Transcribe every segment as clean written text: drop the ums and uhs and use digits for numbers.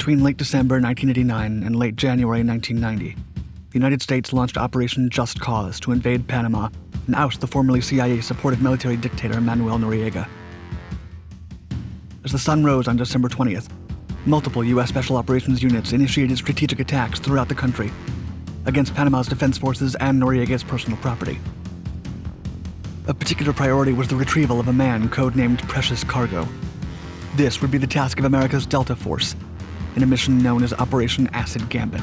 Between late December 1989 and late January 1990, the United States launched Operation Just Cause to invade Panama and oust the formerly CIA-supported military dictator Manuel Noriega. As the sun rose on December 20th, multiple U.S. Special Operations units initiated strategic attacks throughout the country against Panama's defense forces and Noriega's personal property. A particular priority was the retrieval of a man codenamed Precious Cargo. This would be the task of America's Delta Force, in a mission known as Operation Acid Gambit.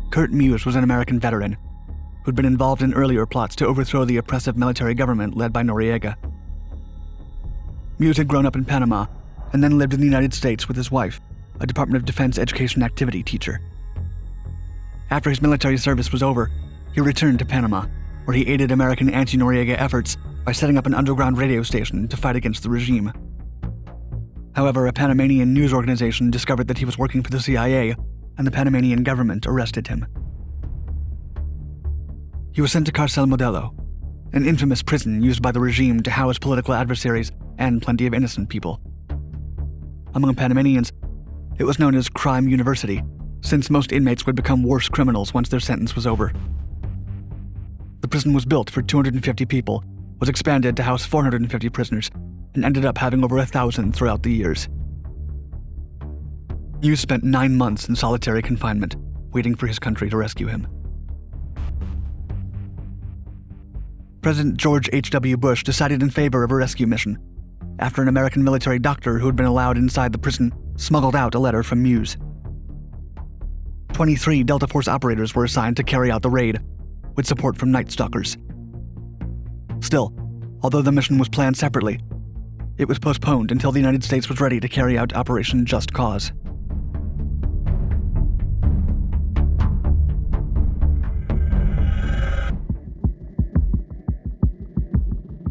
Kurt Muse was an American veteran who'd been involved in earlier plots to overthrow the oppressive military government led by Noriega. Muse had grown up in Panama and then lived in the United States with his wife, a Department of Defense education activity teacher. After his military service was over, he returned to Panama, where he aided American anti-Noriega efforts by setting up an underground radio station to fight against the regime. However, a Panamanian news organization discovered that he was working for the CIA, and the Panamanian government arrested him. He was sent to Cárcel Modelo, an infamous prison used by the regime to house political adversaries and plenty of innocent people. Among Panamanians, it was known as Crime University, since most inmates would become worse criminals once their sentence was over. The prison was built for 250 people, was expanded to house 450 prisoners, and ended up having over 1,000 throughout the years. Muse spent 9 months in solitary confinement, waiting for his country to rescue him. President George H.W. Bush decided in favor of a rescue mission, after an American military doctor who had been allowed inside the prison smuggled out a letter from Muse. 23 Delta Force operators were assigned to carry out the raid, with support from Night Stalkers. Still, although the mission was planned separately, it was postponed until the United States was ready to carry out Operation Just Cause.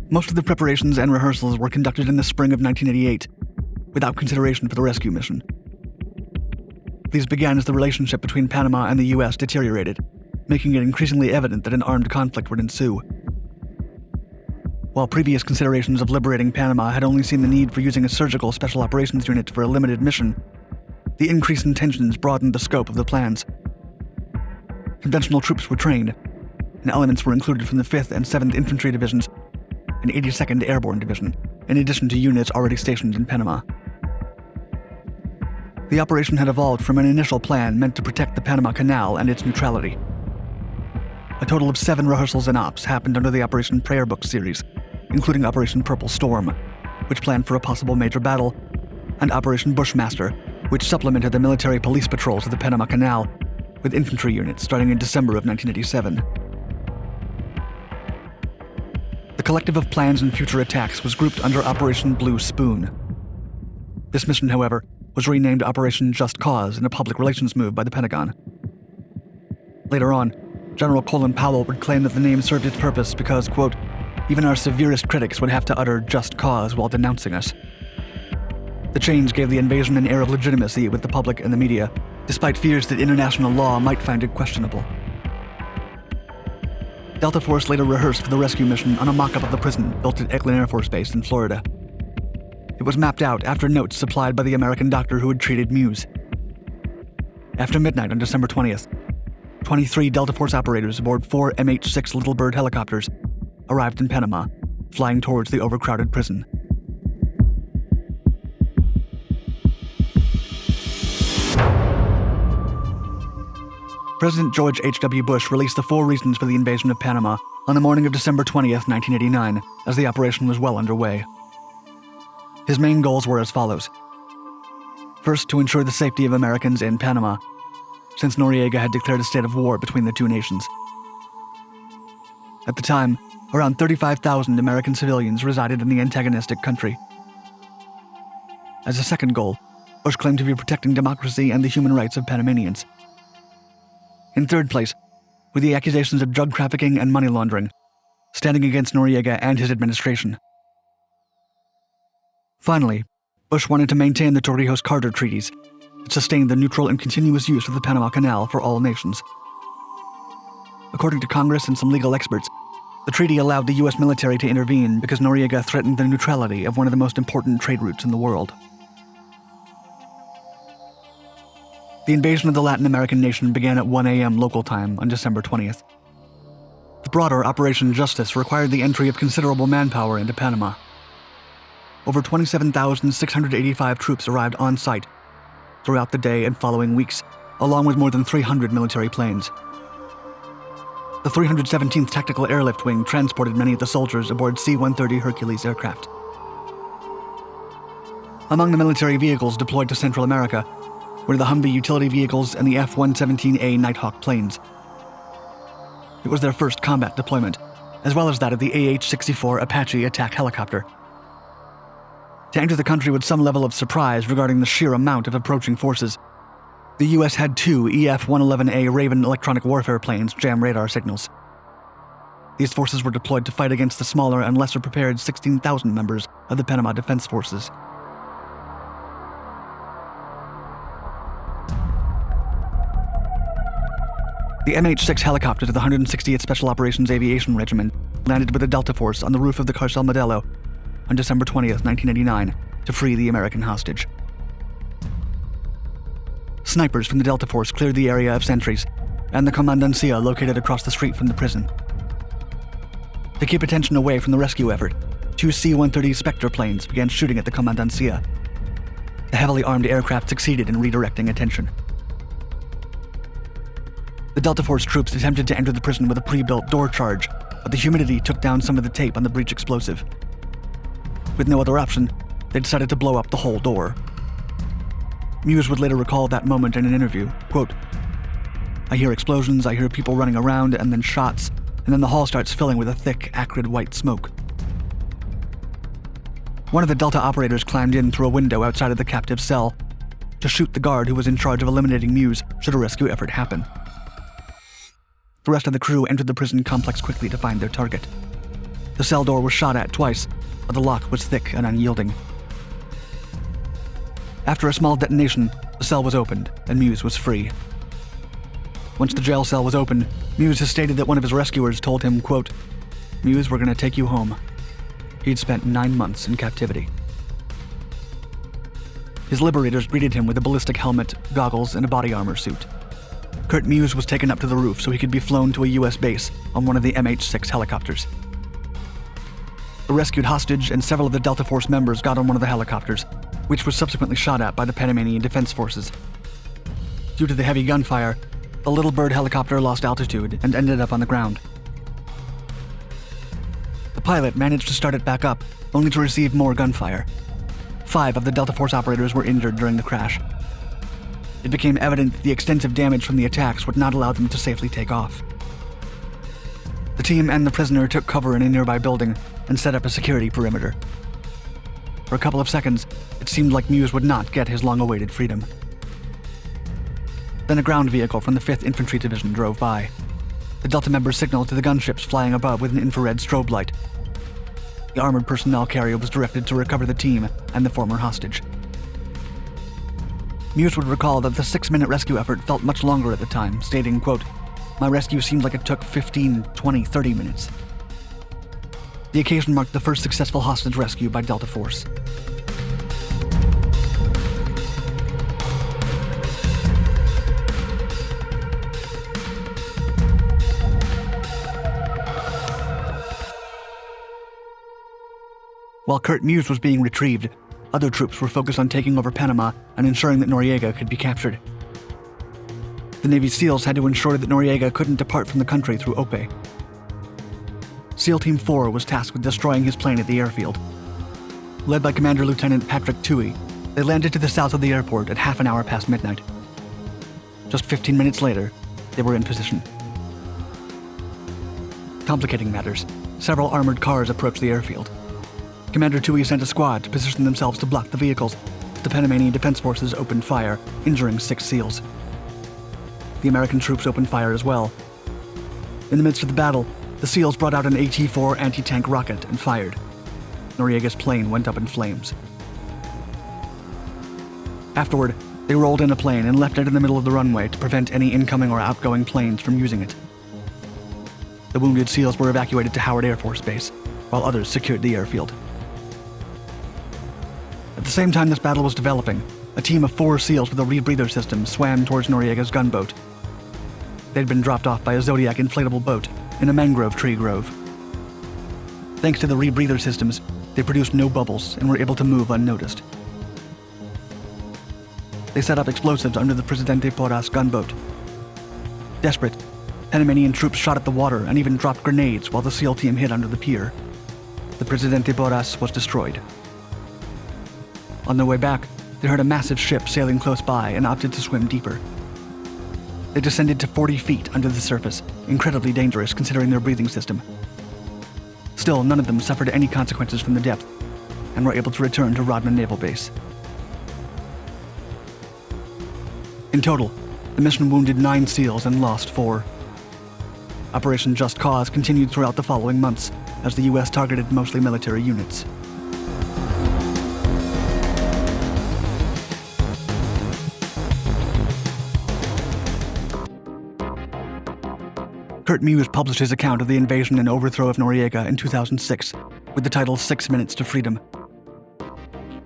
Most of the preparations and rehearsals were conducted in the spring of 1988, without consideration for the rescue mission. These began as the relationship between Panama and the U.S. deteriorated, making it increasingly evident that an armed conflict would ensue. While previous considerations of liberating Panama had only seen the need for using a surgical special operations unit for a limited mission, the increase in tensions broadened the scope of the plans. Conventional troops were trained, and elements were included from the 5th and 7th Infantry Divisions and 82nd Airborne Division, in addition to units already stationed in Panama. The operation had evolved from an initial plan meant to protect the Panama Canal and its neutrality. A total of 7 rehearsals and ops happened under the Operation Prayer Book series, including Operation Purple Storm, which planned for a possible major battle, and Operation Bushmaster, which supplemented the military police patrols of the Panama Canal with infantry units starting in December of 1987. The collective of plans and future attacks was grouped under Operation Blue Spoon. This mission, however, was renamed Operation Just Cause in a public relations move by the Pentagon. Later on, General Colin Powell would claim that the name served its purpose because, quote, even our severest critics would have to utter just cause while denouncing us. The change gave the invasion an air of legitimacy with the public and the media, despite fears that international law might find it questionable. Delta Force later rehearsed for the rescue mission on a mock-up of the prison built at Eglin Air Force Base in Florida. It was mapped out after notes supplied by the American doctor who had treated Muse. After midnight on December 20th, 23 Delta Force operators aboard 4 MH-6 Little Bird helicopters arrived in Panama, flying towards the overcrowded prison. President George H.W. Bush released the 4 reasons for the invasion of Panama on the morning of December 20th, 1989, as the operation was well underway. His main goals were as follows. First, to ensure the safety of Americans in Panama, since Noriega had declared a state of war between the two nations. At the time, around 35,000 American civilians resided in the antagonistic country. As a second goal, Bush claimed to be protecting democracy and the human rights of Panamanians. In third place, were the accusations of drug trafficking and money laundering, standing against Noriega and his administration. Finally, Bush wanted to maintain the Torrijos-Carter treaties that sustained the neutral and continuous use of the Panama Canal for all nations. According to Congress and some legal experts, the treaty allowed the U.S. military to intervene because Noriega threatened the neutrality of one of the most important trade routes in the world. The invasion of the Latin American nation began at 1 a.m. local time on December 20th. The broader Operation Justice required the entry of considerable manpower into Panama. Over 27,685 troops arrived on site throughout the day and following weeks, along with more than 300 military planes. The 317th Tactical Airlift Wing transported many of the soldiers aboard C-130 Hercules aircraft. Among the military vehicles deployed to Central America were the Humvee utility vehicles and the F-117A Nighthawk planes. It was their first combat deployment, as well as that of the AH-64 Apache attack helicopter. To enter the country with some level of surprise regarding the sheer amount of approaching forces, the U.S. had 2 EF-111A Raven electronic warfare planes jam radar signals. These forces were deployed to fight against the smaller and lesser prepared 16,000 members of the Panama Defense Forces. The MH-6 helicopters of the 160th Special Operations Aviation Regiment landed with the Delta Force on the roof of the Carcel Modelo on December 20th, 1989, to free the American hostage. Snipers from the Delta Force cleared the area of sentries and the Comandancia located across the street from the prison. To keep attention away from the rescue effort, 2 C-130 Spectre planes began shooting at the Comandancia. The heavily armed aircraft succeeded in redirecting attention. The Delta Force troops attempted to enter the prison with a pre-built door charge, but the humidity took down some of the tape on the breech explosive. With no other option, they decided to blow up the whole door. Muse would later recall that moment in an interview, quote, "I hear explosions, I hear people running around, and then shots, and then the hall starts filling with a thick, acrid white smoke." One of the Delta operators climbed in through a window outside of the captive cell to shoot the guard who was in charge of eliminating Muse should a rescue effort happen. The rest of the crew entered the prison complex quickly to find their target. The cell door was shot at twice, but the lock was thick and unyielding. After a small detonation, the cell was opened, and Muse was free. Once the jail cell was opened, Muse has stated that one of his rescuers told him, quote, "Muse, we're going to take you home." He'd spent 9 months in captivity. His liberators greeted him with a ballistic helmet, goggles, and a body armor suit. Kurt Muse was taken up to the roof so he could be flown to a U.S. base on one of the MH-6 helicopters. The rescued hostage and several of the Delta Force members got on one of the helicopters, which was subsequently shot at by the Panamanian Defense Forces. Due to the heavy gunfire, the Little Bird helicopter lost altitude and ended up on the ground. The pilot managed to start it back up, only to receive more gunfire. 5 of the Delta Force operators were injured during the crash. It became evident that the extensive damage from the attacks would not allow them to safely take off. The team and the prisoner took cover in a nearby building and set up a security perimeter. For a couple of seconds, it seemed like Muse would not get his long-awaited freedom. Then a ground vehicle from the 5th Infantry Division drove by. The Delta members signaled to the gunships flying above with an infrared strobe light. The armored personnel carrier was directed to recover the team and the former hostage. Muse would recall that the 6-minute rescue effort felt much longer at the time, stating, quote, "My rescue seemed like it took 15, 20, 30 minutes." The occasion marked the first successful hostage rescue by Delta Force. While Kurt Muse was being retrieved, other troops were focused on taking over Panama and ensuring that Noriega could be captured. The Navy SEALs had to ensure that Noriega couldn't depart from the country through Ope. SEAL Team 4 was tasked with destroying his plane at the airfield. Led by Commander Lieutenant Patrick Toohey, they landed to the south of the airport at half an hour past midnight. Just 15 minutes later, they were in position. Complicating matters, several armored cars approached the airfield. Commander Toohey sent a squad to position themselves to block the vehicles. The Panamanian Defense Forces opened fire, injuring 6 SEALs. The American troops opened fire as well. In the midst of the battle, the SEALs brought out an AT-4 anti-tank rocket and fired. Noriega's plane went up in flames. Afterward, they rolled in a plane and left it in the middle of the runway to prevent any incoming or outgoing planes from using it. The wounded SEALs were evacuated to Howard Air Force Base, while others secured the airfield. At the same time this battle was developing, a team of 4 SEALs with a rebreather system swam towards Noriega's gunboat. They'd been dropped off by a Zodiac inflatable boat in a mangrove tree grove. Thanks to the rebreather systems, they produced no bubbles and were able to move unnoticed. They set up explosives under the Presidente Porras gunboat. Desperate, Panamanian troops shot at the water and even dropped grenades while the SEAL team hid under the pier. The Presidente Porras was destroyed. On their way back, they heard a massive ship sailing close by and opted to swim deeper. They descended to 40 feet under the surface, incredibly dangerous considering their breathing system. Still, none of them suffered any consequences from the depth and were able to return to Rodman Naval Base. In total, the mission wounded 9 SEALs and lost 4. Operation Just Cause continued throughout the following months as the U.S. targeted mostly military units. Kurt Muse published his account of the invasion and overthrow of Noriega in 2006 with the title 6 Minutes to Freedom.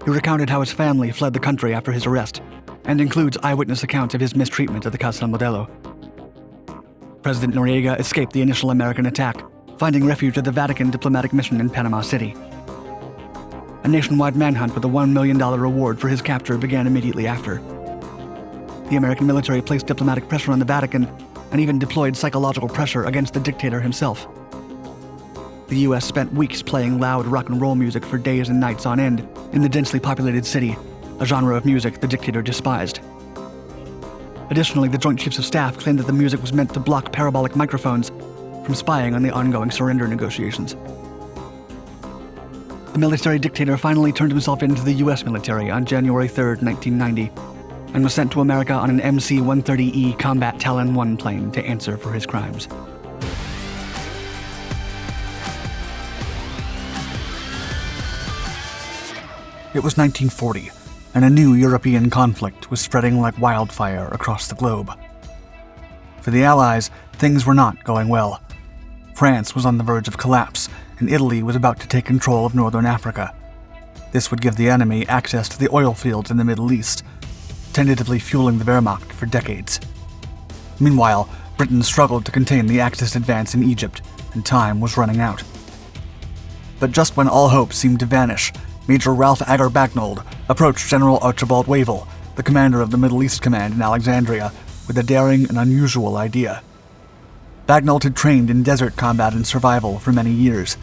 He recounted how his family fled the country after his arrest and includes eyewitness accounts of his mistreatment at the Casa Modelo. President Noriega escaped the initial American attack, finding refuge at the Vatican diplomatic mission in Panama City. A nationwide manhunt with a $1 million reward for his capture began immediately after. The American military placed diplomatic pressure on the Vatican and even deployed psychological pressure against the dictator himself. The U.S. spent weeks playing loud rock and roll music for days and nights on end in the densely populated city, a genre of music the dictator despised. Additionally, the Joint Chiefs of Staff claimed that the music was meant to block parabolic microphones from spying on the ongoing surrender negotiations. The military dictator finally turned himself in to the U.S. military on January 3, 1990, and was sent to America on an MC-130E Combat Talon 1 plane to answer for his crimes. It was 1940, and a new European conflict was spreading like wildfire across the globe. For the Allies, things were not going well. France was on the verge of collapse, and Italy was about to take control of northern Africa. This would give the enemy access to the oil fields in the Middle East, tentatively fueling the Wehrmacht for decades. Meanwhile, Britain struggled to contain the Axis advance in Egypt, and time was running out. But just when all hope seemed to vanish, Major Ralph Agar Bagnold approached General Archibald Wavell, the commander of the Middle East Command in Alexandria, with a daring and unusual idea. Bagnold had trained in desert combat and survival for many years.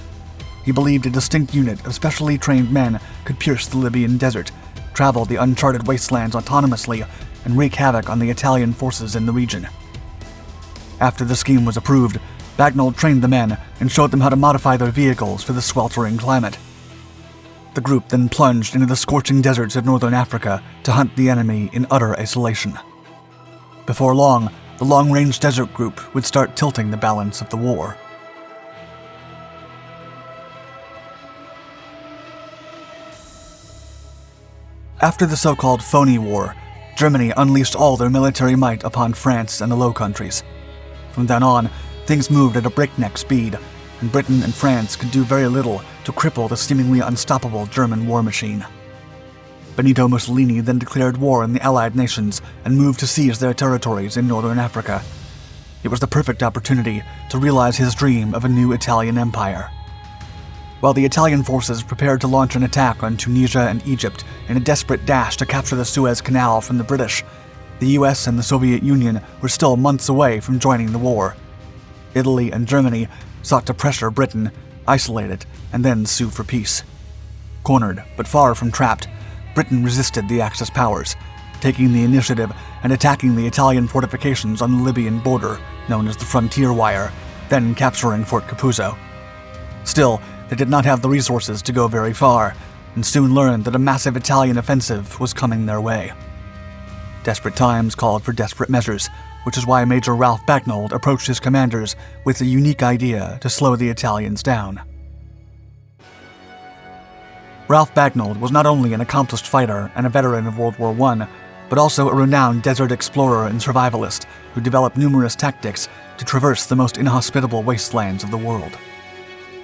He believed a distinct unit of specially trained men could pierce the Libyan desert, travel the uncharted wastelands autonomously, and wreak havoc on the Italian forces in the region. After the scheme was approved, Bagnold trained the men and showed them how to modify their vehicles for the sweltering climate. The group then plunged into the scorching deserts of northern Africa to hunt the enemy in utter isolation. Before long, the long-range desert group would start tilting the balance of the war. After the so-called phony war, Germany unleashed all their military might upon France and the Low Countries. From then on, things moved at a breakneck speed, and Britain and France could do very little to cripple the seemingly unstoppable German war machine. Benito Mussolini then declared war on the Allied nations and moved to seize their territories in northern Africa. It was the perfect opportunity to realize his dream of a new Italian empire. While the Italian forces prepared to launch an attack on Tunisia and Egypt in a desperate dash to capture the Suez Canal from the British, the US and the Soviet Union were still months away from joining the war. Italy and Germany sought to pressure Britain, isolate it, and then sue for peace. Cornered, but far from trapped, Britain resisted the Axis powers, taking the initiative and attacking the Italian fortifications on the Libyan border, known as the Frontier Wire, then capturing Fort Capuzzo. Still, they did not have the resources to go very far, and soon learned that a massive Italian offensive was coming their way. Desperate times called for desperate measures, which is why Major Ralph Bagnold approached his commanders with a unique idea to slow the Italians down. Ralph Bagnold was not only an accomplished fighter and a veteran of World War I, but also a renowned desert explorer and survivalist who developed numerous tactics to traverse the most inhospitable wastelands of the world.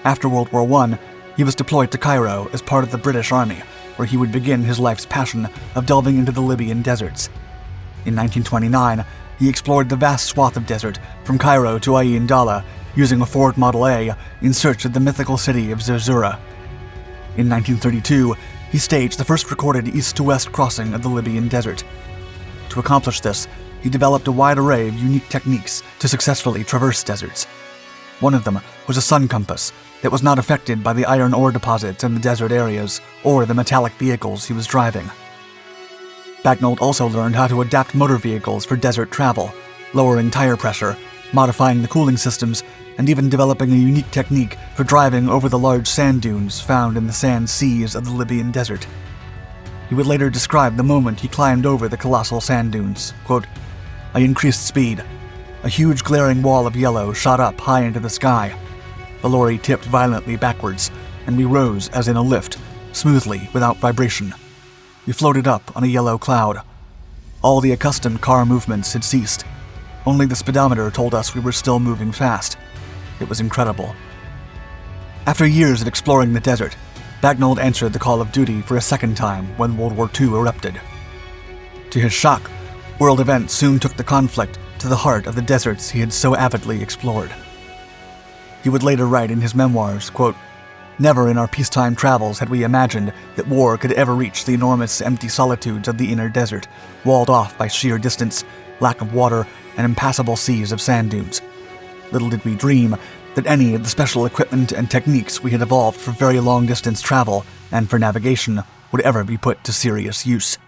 After World War I, he was deployed to Cairo as part of the British Army, where he would begin his life's passion of delving into the Libyan deserts. In 1929, he explored the vast swath of desert from Cairo to Ain Dala using a Ford Model A in search of the mythical city of Zerzura. In 1932, he staged the first recorded east-to-west crossing of the Libyan desert. To accomplish this, he developed a wide array of unique techniques to successfully traverse deserts. One of them was a sun compass that was not affected by the iron ore deposits in the desert areas or the metallic vehicles he was driving. Bagnold also learned how to adapt motor vehicles for desert travel, lowering tire pressure, modifying the cooling systems, and even developing a unique technique for driving over the large sand dunes found in the sand seas of the Libyan desert. He would later describe the moment he climbed over the colossal sand dunes. Quote, "I increased speed. A huge glaring wall of yellow shot up high into the sky. The lorry tipped violently backwards, and we rose as in a lift, smoothly, without vibration. We floated up on a yellow cloud. All the accustomed car movements had ceased. Only the speedometer told us we were still moving fast. It was incredible." After years of exploring the desert, Bagnold answered the call of duty for a second time when World War II erupted. To his shock, world events soon took the conflict to the heart of the deserts he had so avidly explored. He would later write in his memoirs, quote, "Never in our peacetime travels had we imagined that war could ever reach the enormous empty solitudes of the inner desert, walled off by sheer distance, lack of water, and impassable seas of sand dunes. Little did we dream that any of the special equipment and techniques we had evolved for very long-distance travel and for navigation would ever be put to serious use."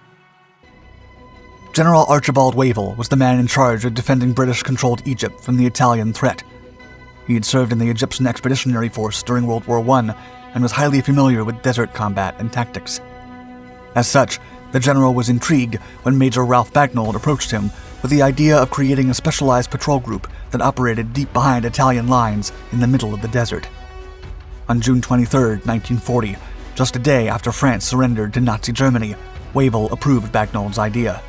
General Archibald Wavell was the man in charge of defending British-controlled Egypt from the Italian threat. He had served in the Egyptian Expeditionary Force during World War I and was highly familiar with desert combat and tactics. As such, the general was intrigued when Major Ralph Bagnold approached him with the idea of creating a specialized patrol group that operated deep behind Italian lines in the middle of the desert. On June 23, 1940, just a day after France surrendered to Nazi Germany, Wavell approved Bagnold's idea.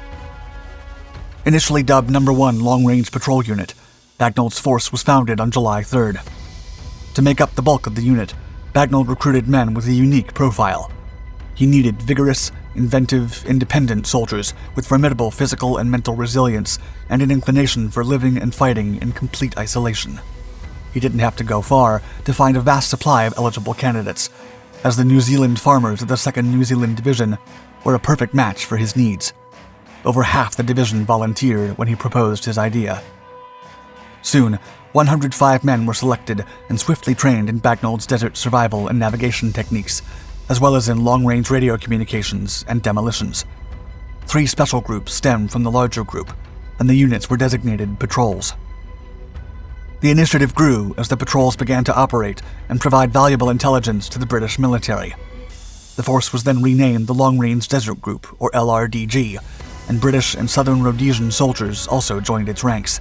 Initially dubbed No. 1 Long-Range Patrol Unit, Bagnold's force was founded on July 3rd. To make up the bulk of the unit, Bagnold recruited men with a unique profile. He needed vigorous, inventive, independent soldiers with formidable physical and mental resilience and an inclination for living and fighting in complete isolation. He didn't have to go far to find a vast supply of eligible candidates, as the New Zealand farmers of the 2nd New Zealand Division were a perfect match for his needs. Over half the division volunteered when he proposed his idea. Soon, 105 men were selected and swiftly trained in Bagnold's desert survival and navigation techniques, as well as in long-range radio communications and demolitions. 3 special groups stemmed from the larger group, and the units were designated patrols. The initiative grew as the patrols began to operate and provide valuable intelligence to the British military. The force was then renamed the Long-Range Desert Group, or LRDG, and British and Southern Rhodesian soldiers also joined its ranks.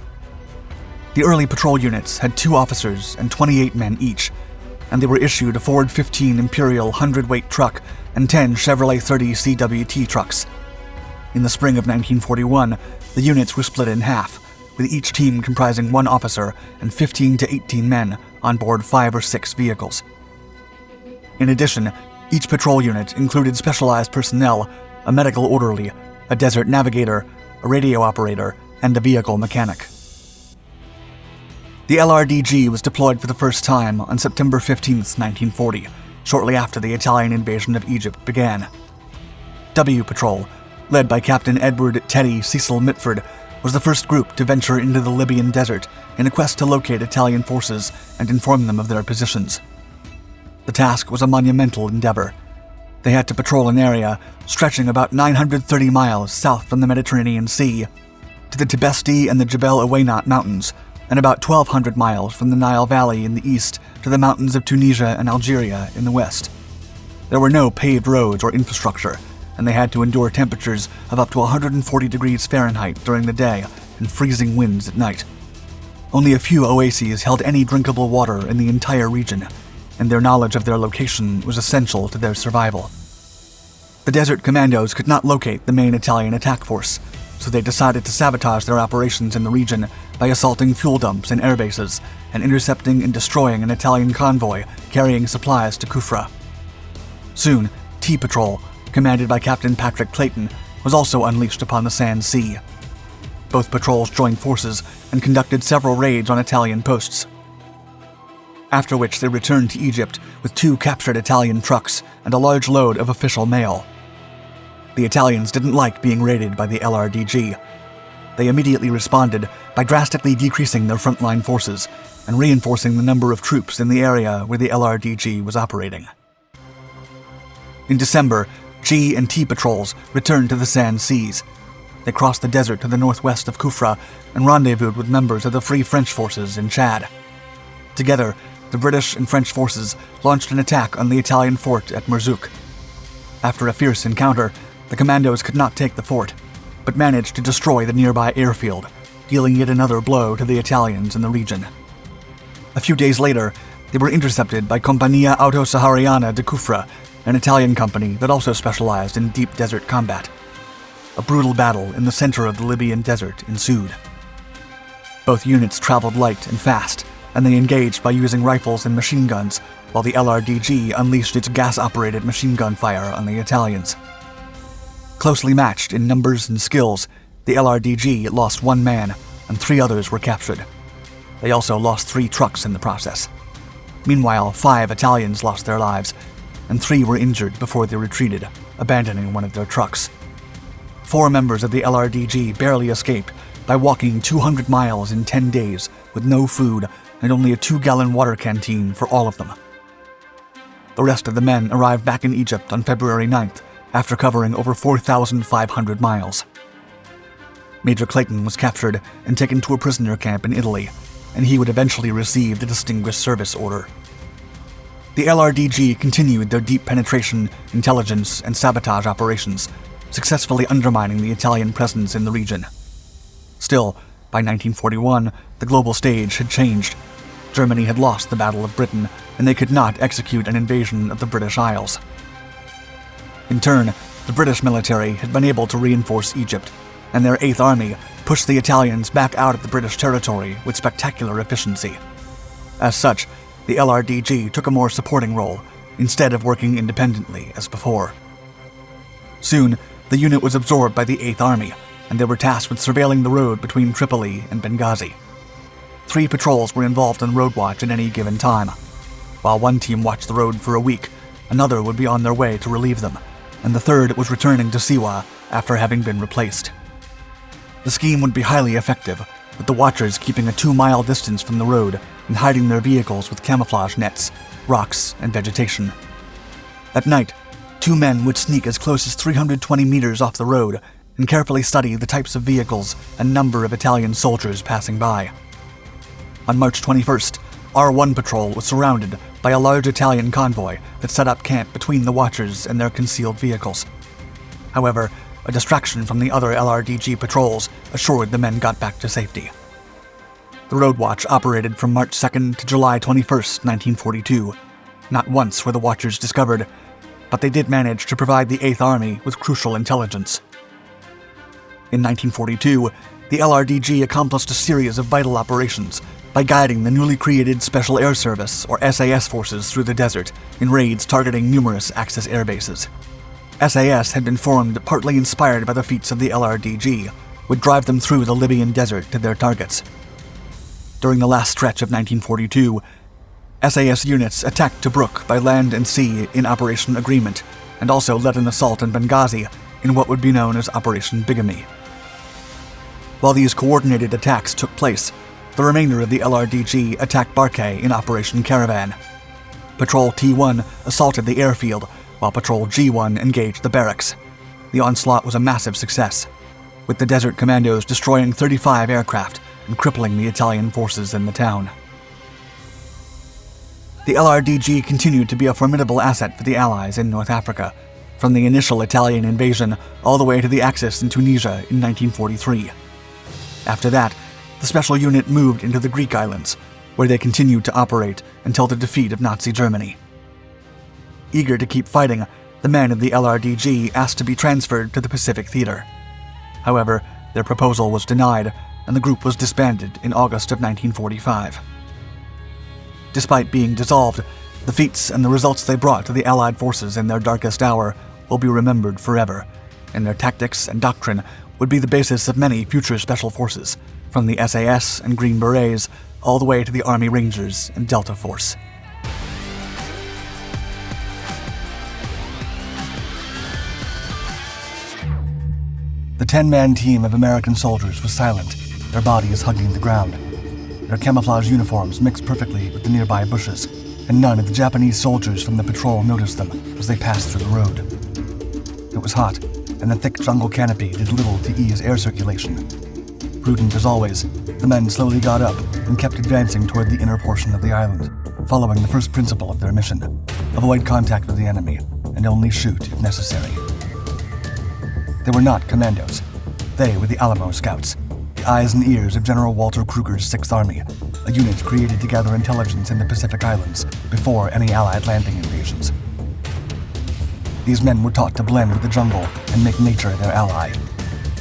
The early patrol units had 2 officers and 28 men each, and they were issued a Ford 15 Imperial 100-weight truck and 10 Chevrolet 30 CWT trucks. In the spring of 1941, the units were split in half, with each team comprising 1 officer and 15 to 18 men on board 5 or 6 vehicles. In addition, each patrol unit included specialized personnel, a medical orderly, a desert navigator, a radio operator, and a vehicle mechanic. The LRDG was deployed for the first time on September 15, 1940, shortly after the Italian invasion of Egypt began. W Patrol, led by Captain Edward Teddy Cecil Mitford, was the first group to venture into the Libyan desert in a quest to locate Italian forces and inform them of their positions. The task was a monumental endeavor. They had to patrol an area stretching about 930 miles south from the Mediterranean Sea to the Tibesti and the Jebel Awaynat Mountains, and about 1,200 miles from the Nile Valley in the east to the mountains of Tunisia and Algeria in the west. There were no paved roads or infrastructure, and they had to endure temperatures of up to 140 degrees Fahrenheit during the day and freezing winds at night. Only a few oases held any drinkable water in the entire region, and their knowledge of their location was essential to their survival. The Desert Commandos could not locate the main Italian attack force, so they decided to sabotage their operations in the region by assaulting fuel dumps and airbases and intercepting and destroying an Italian convoy carrying supplies to Kufra. Soon, T-Patrol, commanded by Captain Patrick Clayton, was also unleashed upon the Sand Sea. Both patrols joined forces and conducted several raids on Italian posts, after which they returned to Egypt with 2 captured Italian trucks and a large load of official mail. The Italians didn't like being raided by the LRDG. They immediately responded by drastically decreasing their frontline forces and reinforcing the number of troops in the area where the LRDG was operating. In December, G and T patrols returned to the Sand Seas. They crossed the desert to the northwest of Kufra and rendezvoused with members of the Free French forces in Chad. Together, the British and French forces launched an attack on the Italian fort at Merzouk. After a fierce encounter, the commandos could not take the fort, but managed to destroy the nearby airfield, dealing yet another blow to the Italians in the region. A few days later, they were intercepted by Compagnia Auto-Sahariana de Kufra, an Italian company that also specialized in deep desert combat. A brutal battle in the center of the Libyan desert ensued. Both units traveled light and fast, and they engaged by using rifles and machine guns, while the LRDG unleashed its gas-operated machine gun fire on the Italians. Closely matched in numbers and skills, the LRDG lost 1 man, and 3 others were captured. They also lost 3 trucks in the process. Meanwhile, 5 Italians lost their lives, and 3 were injured before they retreated, abandoning one of their trucks. 4 members of the LRDG barely escaped by walking 200 miles in 10 days with no food and only a 2-gallon water canteen for all of them. The rest of the men arrived back in Egypt on February 9th, after covering over 4,500 miles. Major Clayton was captured and taken to a prisoner camp in Italy, and he would eventually receive the Distinguished Service Order. The LRDG continued their deep penetration, intelligence, and sabotage operations, successfully undermining the Italian presence in the region. Still, by 1941, the global stage had changed. Germany had lost the Battle of Britain, and they could not execute an invasion of the British Isles. In turn, the British military had been able to reinforce Egypt, and their 8th Army pushed the Italians back out of the British territory with spectacular efficiency. As such, the LRDG took a more supporting role, instead of working independently as before. Soon, the unit was absorbed by the 8th Army, and they were tasked with surveilling the road between Tripoli and Benghazi. 3 patrols were involved in road watch at any given time. While one team watched the road for a week, another would be on their way to relieve them, and the third was returning to Siwa after having been replaced. The scheme would be highly effective, with the watchers keeping a 2-mile distance from the road and hiding their vehicles with camouflage nets, rocks, and vegetation. At night, 2 men would sneak as close as 320 meters off the road and carefully study the types of vehicles and number of Italian soldiers passing by. On March 21st, R1 Patrol was surrounded by a large Italian convoy that set up camp between the watchers and their concealed vehicles. However, a distraction from the other LRDG patrols assured the men got back to safety. The road watch operated from March 2nd to July 21st, 1942. Not once were the watchers discovered, but they did manage to provide the 8th Army with crucial intelligence. In 1942, the LRDG accomplished a series of vital operations by guiding the newly created Special Air Service, or SAS forces, through the desert in raids targeting numerous Axis air bases. SAS had been formed partly inspired by the feats of the LRDG, would drive them through the Libyan desert to their targets. During the last stretch of 1942, SAS units attacked Tobruk by land and sea in Operation Agreement, and also led an assault on Benghazi in what would be known as Operation Bigamy. While these coordinated attacks took place, the remainder of the LRDG attacked Barkay in Operation Caravan. Patrol T1 assaulted the airfield, while Patrol G1 engaged the barracks. The onslaught was a massive success, with the Desert Commandos destroying 35 aircraft and crippling the Italian forces in the town. The LRDG continued to be a formidable asset for the Allies in North Africa, from the initial Italian invasion all the way to the Axis in Tunisia in 1943. After that, the special unit moved into the Greek islands, where they continued to operate until the defeat of Nazi Germany. Eager to keep fighting, The men of the LRDG asked to be transferred to the Pacific Theater. However, their proposal was denied, and the group was disbanded in August of 1945. Despite being dissolved, the feats and the results they brought to the Allied forces in their darkest hour will be remembered forever, and their tactics and doctrine would be the basis of many future special forces, from the SAS and Green Berets all the way to the Army Rangers and Delta Force. The 10-man team of American soldiers was silent, their bodies hugging the ground. Their camouflage uniforms mixed perfectly with the nearby bushes, and none of the Japanese soldiers from the patrol noticed them as they passed through the road. It was hot, and the thick jungle canopy did little to ease air circulation. Prudent as always, the men slowly got up and kept advancing toward the inner portion of the island, following the first principle of their mission: avoid contact with the enemy, and only shoot if necessary. They were not commandos. They were the Alamo Scouts, the eyes and ears of General Walter Kruger's Sixth Army, a unit created to gather intelligence in the Pacific Islands before any Allied landing invasions. These men were taught to blend with the jungle and make nature their ally.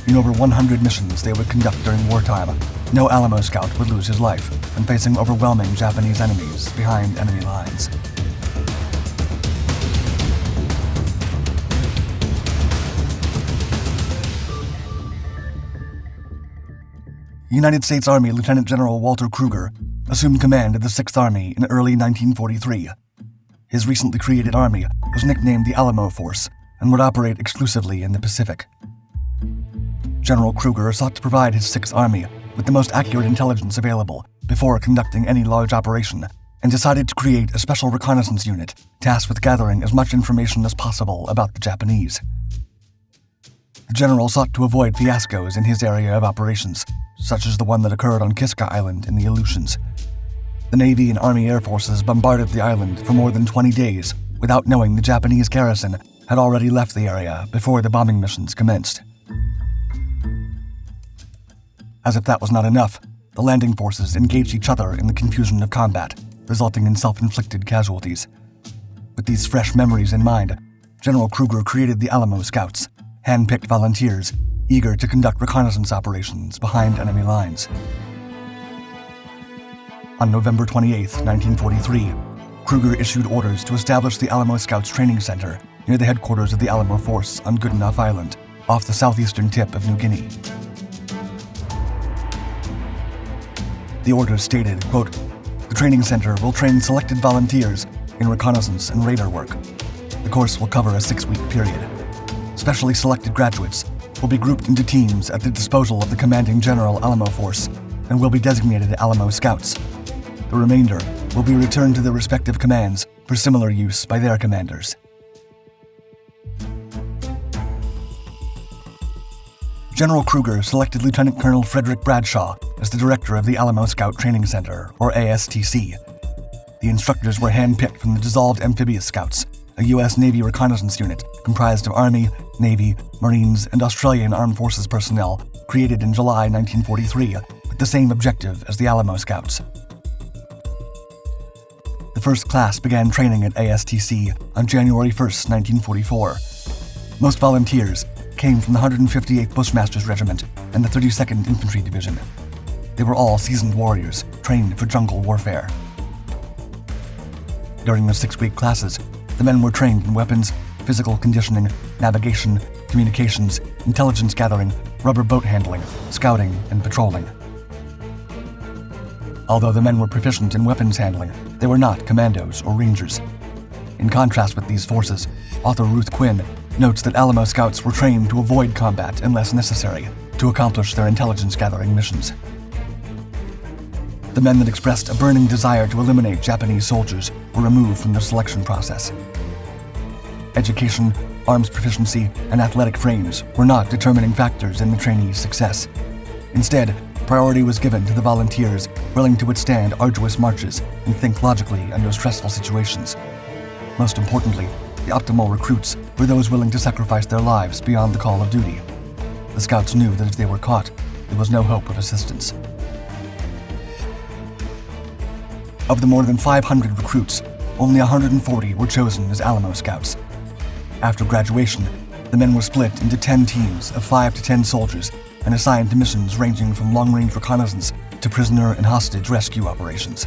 In over 100 missions they would conduct during wartime, no Alamo Scout would lose his life when facing overwhelming Japanese enemies behind enemy lines. United States Army Lieutenant General Walter Kruger assumed command of the Sixth Army in early 1943. His recently created army was nicknamed the Alamo Force and would operate exclusively in the Pacific. General Kruger sought to provide his Sixth Army with the most accurate intelligence available before conducting any large operation, and decided to create a special reconnaissance unit tasked with gathering as much information as possible about the Japanese. The general sought to avoid fiascos in his area of operations, such as the one that occurred on Kiska Island in the Aleutians. The Navy and Army Air Forces bombarded the island for more than 20 days without knowing the Japanese garrison had already left the area before the bombing missions commenced. As if that was not enough, the landing forces engaged each other in the confusion of combat, resulting in self-inflicted casualties. With these fresh memories in mind, General Kruger created the Alamo Scouts, hand-picked volunteers eager to conduct reconnaissance operations behind enemy lines. On November 28, 1943, Kruger issued orders to establish the Alamo Scouts Training Center near the headquarters of the Alamo Force on Goodenough Island, off the southeastern tip of New Guinea. The orders stated, quote, "The training center will train selected volunteers in reconnaissance and radar work. The course will cover a 6-week period. Specially selected graduates will be grouped into teams at the disposal of the commanding General Alamo Force and will be designated Alamo Scouts. The remainder will be returned to their respective commands for similar use by their commanders." General Kruger selected Lieutenant Colonel Frederick Bradshaw as the director of the Alamo Scout Training Center, or ASTC. The instructors were hand-picked from the dissolved Amphibious Scouts, a U.S. Navy reconnaissance unit comprised of Army, Navy, Marines, and Australian Armed Forces personnel created in July 1943 with the same objective as the Alamo Scouts. The first class began training at ASTC on January 1, 1944. Most volunteers came from the 158th Bushmasters Regiment and the 32nd Infantry Division. They were all seasoned warriors, trained for jungle warfare. During the 6-week classes, the men were trained in weapons, physical conditioning, navigation, communications, intelligence gathering, rubber boat handling, scouting, and patrolling. Although the men were proficient in weapons handling, they were not commandos or rangers. In contrast with these forces, author Ruth Quinn notes that Alamo Scouts were trained to avoid combat unless necessary to accomplish their intelligence-gathering missions. The men that expressed a burning desire to eliminate Japanese soldiers were removed from the selection process. Education, arms proficiency, and athletic frames were not determining factors in the trainees' success. Instead, priority was given to the volunteers willing to withstand arduous marches and think logically under stressful situations. Most importantly, the optimal recruits were those willing to sacrifice their lives beyond the call of duty. The Scouts knew that if they were caught, there was no hope of assistance. Of the more than 500 recruits, only 140 were chosen as Alamo Scouts. After graduation, the men were split into 10 teams of 5 to 10 soldiers and assigned to missions ranging from long-range reconnaissance to prisoner and hostage rescue operations.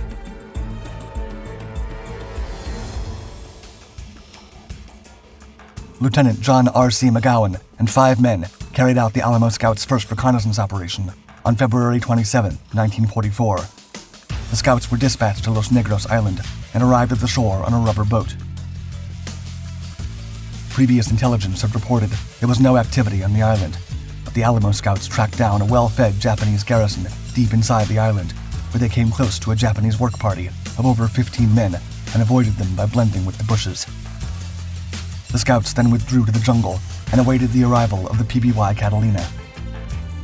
Lieutenant John R.C. McGowan and 5 men carried out the Alamo Scouts' first reconnaissance operation on February 27, 1944. The Scouts were dispatched to Los Negros Island and arrived at the shore on a rubber boat. Previous intelligence had reported there was no activity on the island, but the Alamo Scouts tracked down a well-fed Japanese garrison deep inside the island, where they came close to a Japanese work party of over 15 men and avoided them by blending with the bushes. The Scouts then withdrew to the jungle and awaited the arrival of the PBY Catalina.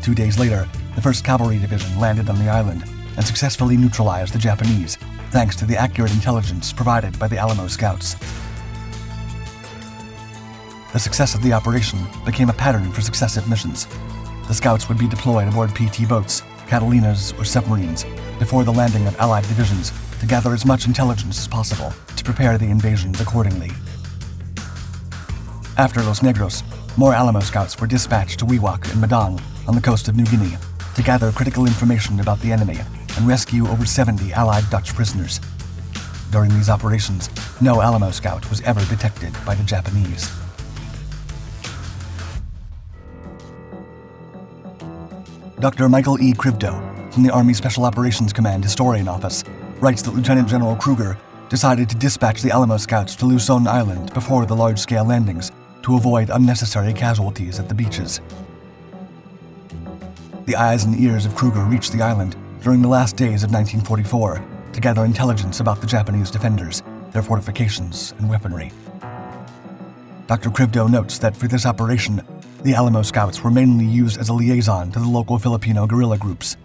2 days later, the 1st Cavalry Division landed on the island and successfully neutralized the Japanese, thanks to the accurate intelligence provided by the Alamo Scouts. The success of the operation became a pattern for successive missions. The Scouts would be deployed aboard PT boats, Catalinas, or submarines before the landing of Allied divisions to gather as much intelligence as possible to prepare the invasion accordingly. After Los Negros, more Alamo Scouts were dispatched to Wewak and Madang on the coast of New Guinea to gather critical information about the enemy and rescue over 70 Allied Dutch prisoners. During these operations, no Alamo Scout was ever detected by the Japanese. Dr. Michael E. Krivdo, from the Army Special Operations Command Historian Office, writes that Lieutenant General Kruger decided to dispatch the Alamo Scouts to Luzon Island before the large-scale landings to avoid unnecessary casualties at the beaches. The eyes and ears of Kruger reached the island during the last days of 1944 to gather intelligence about the Japanese defenders, their fortifications, and weaponry. Dr. Krivdo notes that for this operation, the Alamo Scouts were mainly used as a liaison to the local Filipino guerrilla groups.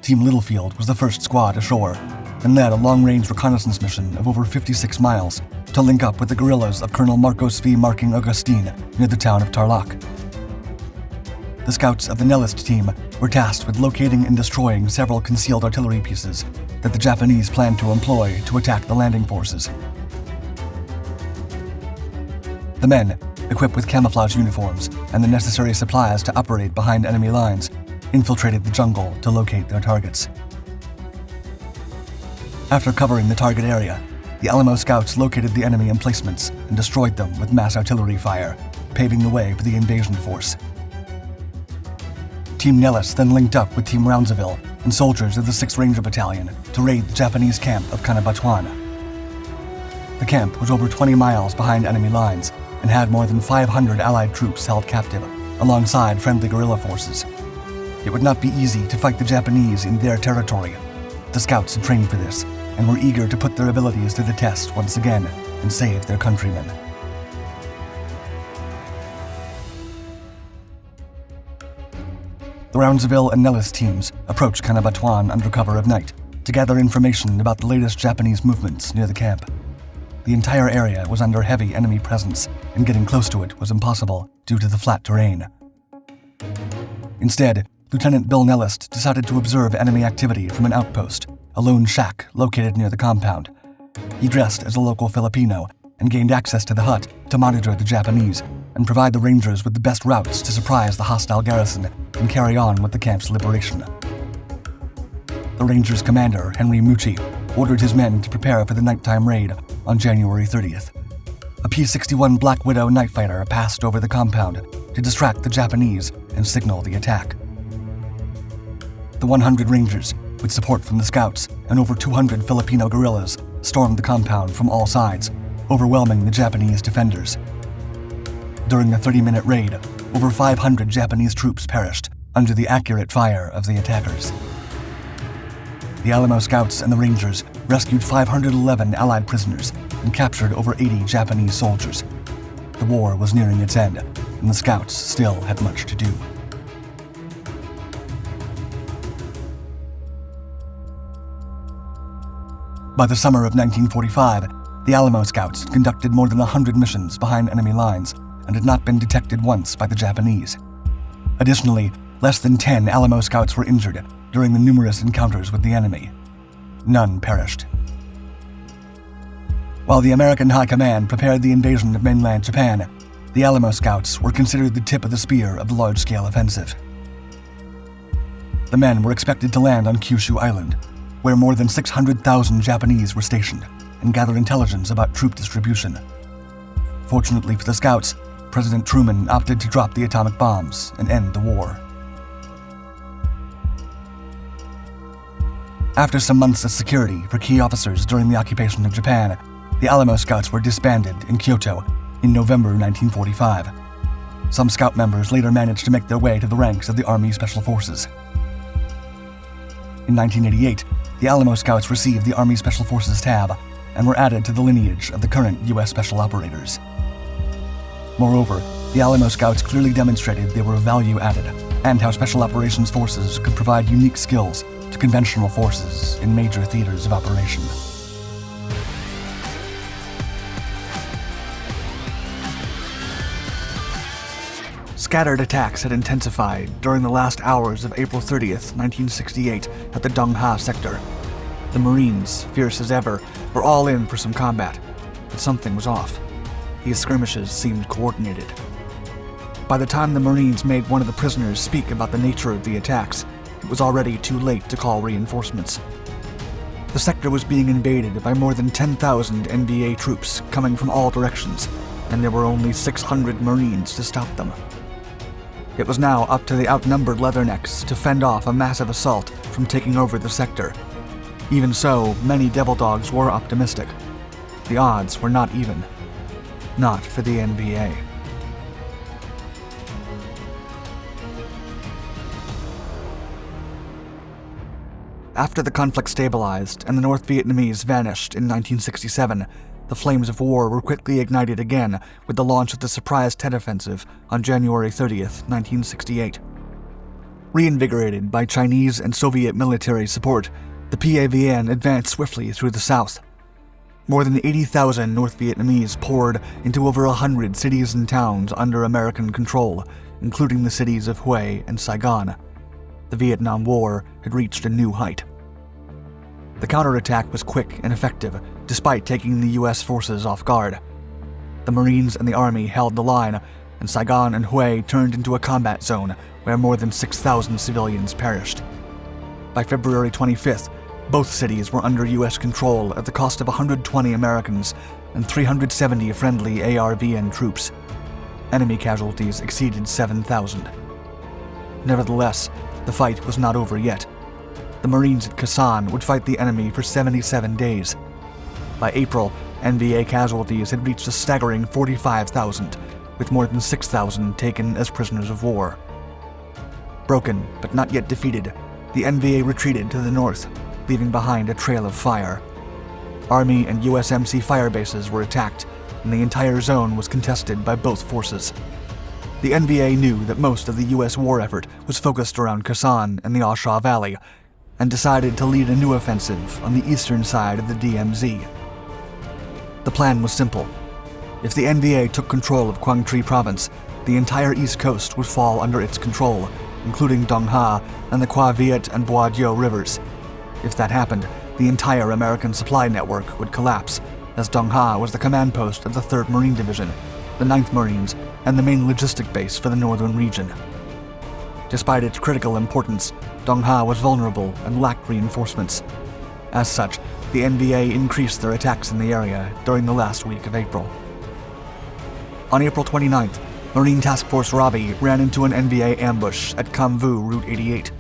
Team Littlefield was the first squad ashore and led a long-range reconnaissance mission of over 56 miles to link up with the guerrillas of Colonel Marcos V. Marking Agustin near the town of Tarlac. The Scouts of the Nellist team were tasked with locating and destroying several concealed artillery pieces that the Japanese planned to employ to attack the landing forces. The men, equipped with camouflage uniforms and the necessary supplies to operate behind enemy lines, infiltrated the jungle to locate their targets. After covering the target area, the Alamo Scouts located the enemy emplacements and destroyed them with mass artillery fire, paving the way for the invasion force. Team Nellis then linked up with Team Roundsville and soldiers of the 6th Ranger Battalion to raid the Japanese camp of Canabatuan. The camp was over 20 miles behind enemy lines and had more than 500 Allied troops held captive, alongside friendly guerrilla forces. It would not be easy to fight the Japanese in their territory. The Scouts had trained for this and were eager to put their abilities to the test once again and save their countrymen. The Roundsville and Nellis teams approached Canabatuan under cover of night to gather information about the latest Japanese movements near the camp. The entire area was under heavy enemy presence, and getting close to it was impossible due to the flat terrain. Instead, Lieutenant Bill Nellist decided to observe enemy activity from an outpost, a lone shack located near the compound. He dressed as a local Filipino and gained access to the hut to monitor the Japanese and provide the Rangers with the best routes to surprise the hostile garrison and carry on with the camp's liberation. The Rangers' commander, Henry Mucci, ordered his men to prepare for the nighttime raid on January 30th. A P-61 Black Widow night fighter passed over the compound to distract the Japanese and signal the attack. The 100 Rangers, with support from the Scouts and over 200 Filipino guerrillas, stormed the compound from all sides, overwhelming the Japanese defenders. During the 30-minute raid, over 500 Japanese troops perished under the accurate fire of the attackers. The Alamo Scouts and the Rangers rescued 511 Allied prisoners and captured over 80 Japanese soldiers. The war was nearing its end, and the Scouts still had much to do. By the summer of 1945, the Alamo Scouts had conducted more than 100 missions behind enemy lines and had not been detected once by the Japanese. Additionally, less than 10 Alamo Scouts were injured during the numerous encounters with the enemy. None perished. While the American High Command prepared the invasion of mainland Japan, The Alamo Scouts were considered the tip of the spear of the large-scale offensive. The men were expected to land on Kyushu Island, where more than 600,000 Japanese were stationed, and gather intelligence about troop distribution. Fortunately for the Scouts, President Truman opted to drop the atomic bombs and end the war. After some months of security for key officers during the occupation of Japan, the Alamo Scouts were disbanded in Kyoto in November 1945. Some Scout members later managed to make their way to the ranks of the Army Special Forces. In 1988, the Alamo Scouts received the Army Special Forces tab and were added to the lineage of the current U.S. Special Operators. Moreover, the Alamo Scouts clearly demonstrated they were value-added, and how Special Operations Forces could provide unique skills to conventional forces in major theaters of operation. Scattered attacks had intensified during the last hours of April 30th, 1968, at the Dongha sector. The Marines, fierce as ever, were all in for some combat, but something was off. These skirmishes seemed coordinated. By the time the Marines made one of the prisoners speak about the nature of the attacks, it was already too late to call reinforcements. The sector was being invaded by more than 10,000 NBA troops coming from all directions, and there were only 600 Marines to stop them. It was now up to the outnumbered Leathernecks to fend off a massive assault from taking over the sector. Even so, many Devil Dogs were optimistic. The odds were not even. Not for the NBA. After the conflict stabilized and the North Vietnamese vanished in 1967, the flames of war were quickly ignited again with the launch of the surprise Tet Offensive on January 30th, 1968. Reinvigorated by Chinese and Soviet military support, the PAVN advanced swiftly through the south. More than 80,000 North Vietnamese poured into over 100 cities and towns under American control, including the cities of Hue and Saigon. The Vietnam War had reached a new height. The counterattack was quick and effective, despite taking the U.S. forces off guard. The Marines and the Army held the line, and Saigon and Hue turned into a combat zone where more than 6,000 civilians perished. By February 25th, both cities were under U.S. control at the cost of 120 Americans and 370 friendly ARVN troops. Enemy casualties exceeded 7,000. Nevertheless, the fight was not over yet. The Marines at Khasan would fight the enemy for 77 days. By April, NBA casualties had reached a staggering 45,000, with more than 6,000 taken as prisoners of war. Broken, but not yet defeated, the NBA retreated to the north, leaving behind a trail of fire. Army and USMC fire bases were attacked, and the entire zone was contested by both forces. The NBA knew that most of the U.S. war effort was focused around Khasan and the A Shau Valley, and decided to lead a new offensive on the eastern side of the DMZ. The plan was simple. If the NBA took control of Quang Tri Province, the entire east coast would fall under its control, including Dongha and the Qua Viet and Bois Dieu rivers. If that happened, the entire American supply network would collapse, as Dongha was the command post of the 3rd Marine Division, the 9th Marines, and the main logistic base for the northern region. Despite its critical importance, Dongha was vulnerable and lacked reinforcements. As such, the NBA increased their attacks in the area during the last week of April. On April 29th, Marine Task Force Ravi ran into an NBA ambush at Cam Vu Route 88.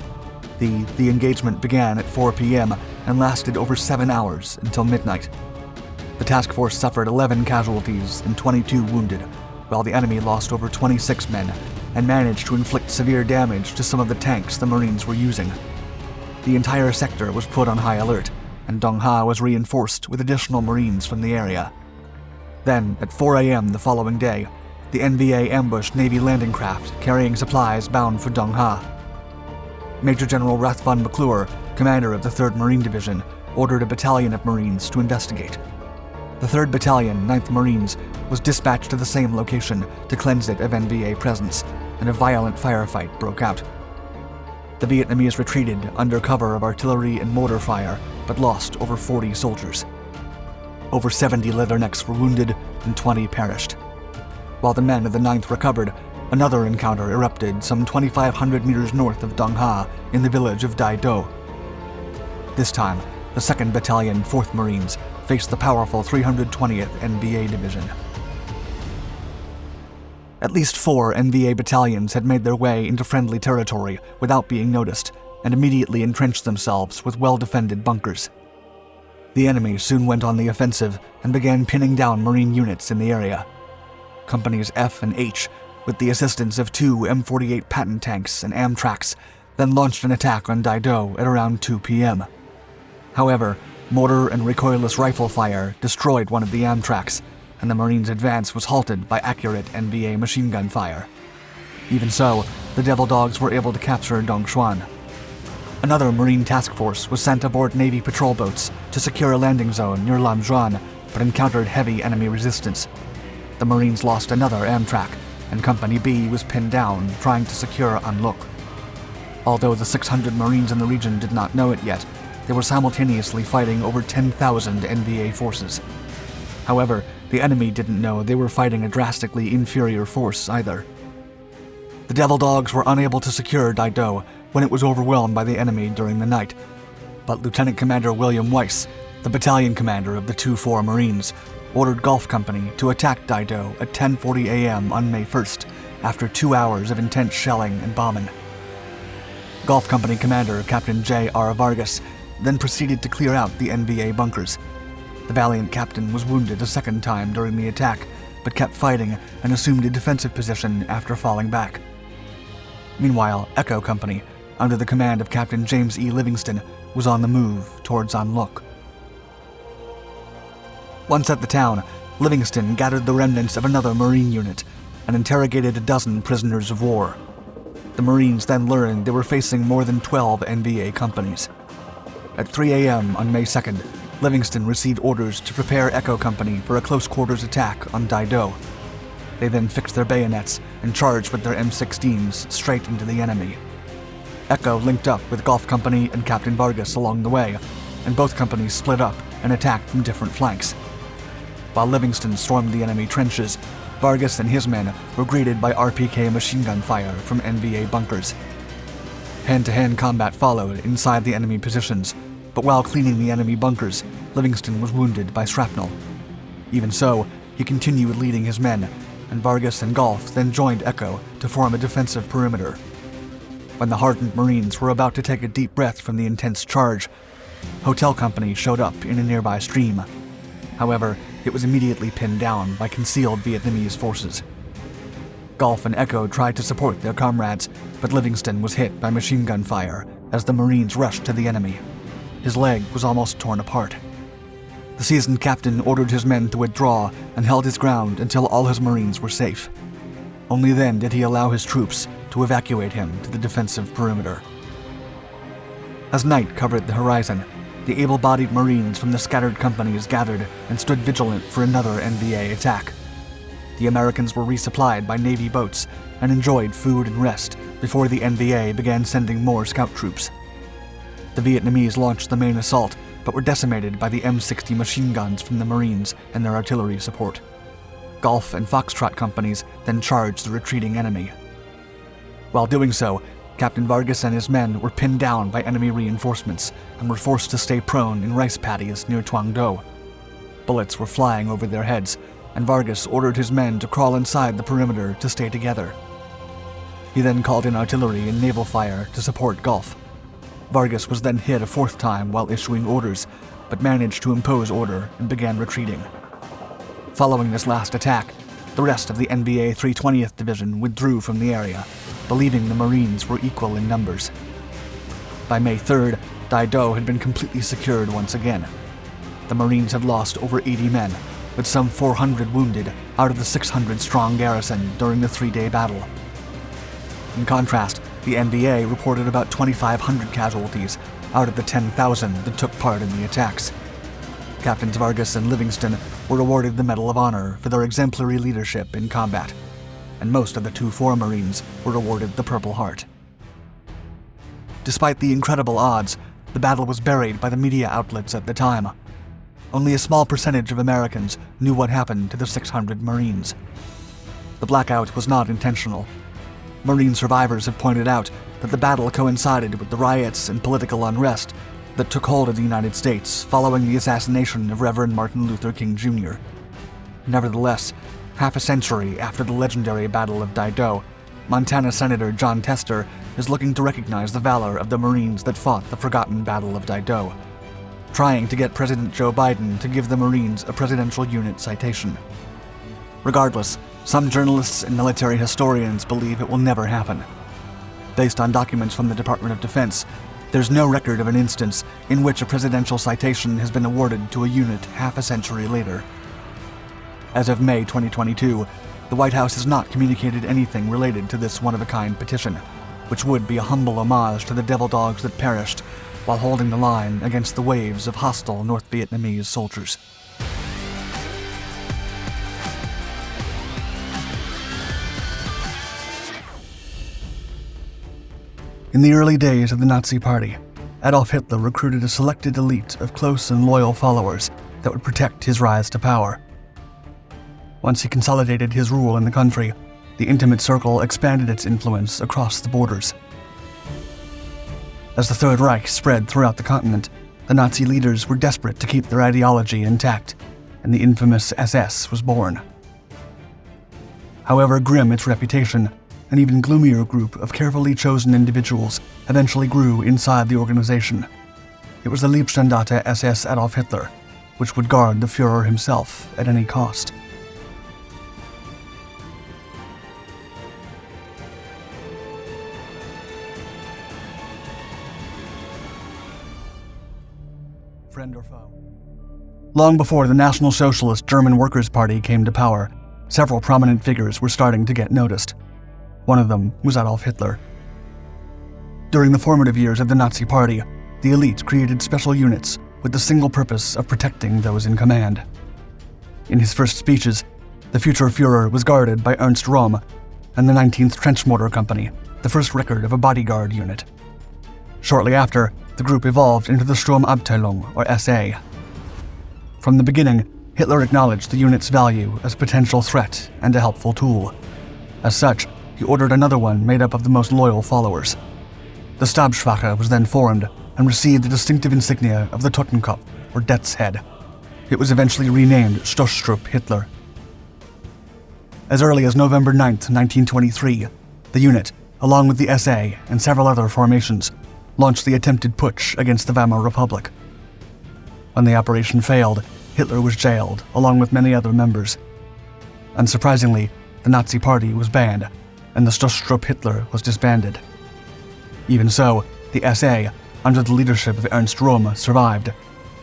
The engagement began at 4 p.m. and lasted over 7 hours until midnight. The task force suffered 11 casualties and 22 wounded, while the enemy lost over 26 men and managed to inflict severe damage to some of the tanks the Marines were using. The entire sector was put on high alert, and Dongha was reinforced with additional Marines from the area. Then, at 4 a.m. the following day, the NBA ambushed Navy landing craft carrying supplies bound for Dongha. Major General Rath von McClure, commander of the 3rd Marine Division, ordered a battalion of Marines to investigate. The 3rd Battalion, 9th Marines, was dispatched to the same location to cleanse it of NBA presence, and a violent firefight broke out. The Vietnamese retreated under cover of artillery and mortar fire, but lost over 40 soldiers. Over 70 Leathernecks were wounded and 20 perished. While the men of the 9th recovered, another encounter erupted some 2,500 meters north of Dongha in the village of Daido. This time, the 2nd Battalion, 4th Marines, faced the powerful 320th NVA Division. At least 4 NVA battalions had made their way into friendly territory without being noticed, and immediately entrenched themselves with well-defended bunkers. The enemy soon went on the offensive and began pinning down Marine units in the area. Companies F and H, with the assistance of 2 M48 Patton tanks and Amtraks, then launched an attack on Daido at around 2 p.m. However, mortar and recoilless rifle fire destroyed one of the Amtraks, and the Marines' advance was halted by accurate NVA machine gun fire. Even so, the Devil Dogs were able to capture Dongshuan. Another Marine task force was sent aboard Navy patrol boats to secure a landing zone near Lamzhuan, but encountered heavy enemy resistance. The Marines lost another Amtrak, and Company B was pinned down trying to secure Anlok. Although the 600 Marines in the region did not know it yet, they were simultaneously fighting over 10,000 NVA forces. However, the enemy didn't know they were fighting a drastically inferior force either. The Devil Dogs were unable to secure Daido when it was overwhelmed by the enemy during the night, but Lieutenant Commander William Weiss, the battalion commander of the 2-4 Marines, ordered Gulf Company to attack Daido at 10:40 a.m. on May 1st, after 2 hours of intense shelling and bombing. Gulf Company Commander Captain J.R. Vargas then proceeded to clear out the NVA bunkers. The valiant captain was wounded a second time during the attack, but kept fighting and assumed a defensive position after falling back. Meanwhile, Echo Company, under the command of Captain James E. Livingston, was on the move towards Anlok. Once at the town, Livingston gathered the remnants of another Marine unit and interrogated a dozen prisoners of war. The Marines then learned they were facing more than 12 NVA companies. At 3 a.m. on May 2nd, Livingston received orders to prepare Echo Company for a close-quarters attack on Daido. They then fixed their bayonets and charged with their M16s straight into the enemy. Echo linked up with Gulf Company and Captain Vargas along the way, and both companies split up and attacked from different flanks. While Livingston stormed the enemy trenches, Vargas and his men were greeted by RPK machine gun fire from NVA bunkers. Hand-to-hand combat followed inside the enemy positions, but while cleaning the enemy bunkers, Livingston was wounded by shrapnel. Even so, he continued leading his men, and Vargas and Gulf then joined Echo to form a defensive perimeter. When the hardened Marines were about to take a deep breath from the intense charge, Hotel Company showed up in a nearby stream. However, it was immediately pinned down by concealed Vietnamese forces. Gulf and Echo tried to support their comrades, but Livingston was hit by machine gun fire as the Marines rushed to the enemy. His leg was almost torn apart. The seasoned captain ordered his men to withdraw and held his ground until all his Marines were safe. Only then did he allow his troops to evacuate him to the defensive perimeter. As night covered the horizon, the able-bodied Marines from the scattered companies gathered and stood vigilant for another NVA attack. The Americans were resupplied by Navy boats and enjoyed food and rest before the NVA began sending more scout troops. The Vietnamese launched the main assault, but were decimated by the M60 machine guns from the Marines and their artillery support. Gulf and Foxtrot companies then charged the retreating enemy. While doing so, Captain Vargas and his men were pinned down by enemy reinforcements and were forced to stay prone in rice paddies near Tuang Do. Bullets were flying over their heads, and Vargas ordered his men to crawl inside the perimeter to stay together. He then called in artillery and naval fire to support Gulf. Vargas was then hit a fourth time while issuing orders, but managed to impose order and began retreating. Following this last attack, the rest of the NVA 320th Division withdrew from the area, believing the Marines were equal in numbers. By May 3rd, Daido had been completely secured once again. The Marines had lost over 80 men, with some 400 wounded out of the 600-strong garrison during the 3-day battle. In contrast, the NVA reported about 2,500 casualties out of the 10,000 that took part in the attacks. Captains Vargas and Livingston were awarded the Medal of Honor for their exemplary leadership in combat, and most of the 2-4 Marines were awarded the Purple Heart. Despite the incredible odds, the battle was buried by the media outlets at the time. Only a small percentage of Americans knew what happened to the 600 Marines. The blackout was not intentional. Marine survivors have pointed out that the battle coincided with the riots and political unrest that took hold of the United States following the assassination of Reverend Martin Luther King Jr. Nevertheless, half a century after the legendary Battle of Dido, Montana Senator John Tester is looking to recognize the valor of the Marines that fought the forgotten Battle of Dido, trying to get President Joe Biden to give the Marines a presidential unit citation. Regardless, some journalists and military historians believe it will never happen. Based on documents from the Department of Defense, there's no record of an instance in which a presidential citation has been awarded to a unit half a century later. As of May 2022, the White House has not communicated anything related to this one-of-a-kind petition, which would be a humble homage to the devil dogs that perished while holding the line against the waves of hostile North Vietnamese soldiers. In the early days of the Nazi Party, Adolf Hitler recruited a selected elite of close and loyal followers that would protect his rise to power. Once he consolidated his rule in the country, the intimate circle expanded its influence across the borders. As the Third Reich spread throughout the continent, the Nazi leaders were desperate to keep their ideology intact, and the infamous SS was born. However grim its reputation, an even gloomier group of carefully chosen individuals eventually grew inside the organization. It was the Leibstandarte SS Adolf Hitler, which would guard the Führer himself at any cost. Friend or foe? Long before the National Socialist German Workers' Party came to power, several prominent figures were starting to get noticed. One of them was Adolf Hitler. During the formative years of the Nazi Party, the elite created special units with the single purpose of protecting those in command. In his first speeches, the future Führer was guarded by Ernst Röhm and the 19th Trench Mortar Company, the first record of a bodyguard unit. Shortly after, the group evolved into the Sturmabteilung, or SA. From the beginning, Hitler acknowledged the unit's value as a potential threat and a helpful tool. As such, he ordered another one made up of the most loyal followers. The Stabswache was then formed and received the distinctive insignia of the Totenkopf, or Death's Head. It was eventually renamed Stoßtrupp Hitler. As early as November 9, 1923, the unit, along with the SA and several other formations, launched the attempted putsch against the Weimar Republic. When the operation failed, Hitler was jailed, along with many other members. Unsurprisingly, the Nazi Party was banned, and the Stoßtrupp Hitler was disbanded. Even so, the SA, under the leadership of Ernst Röhm, survived,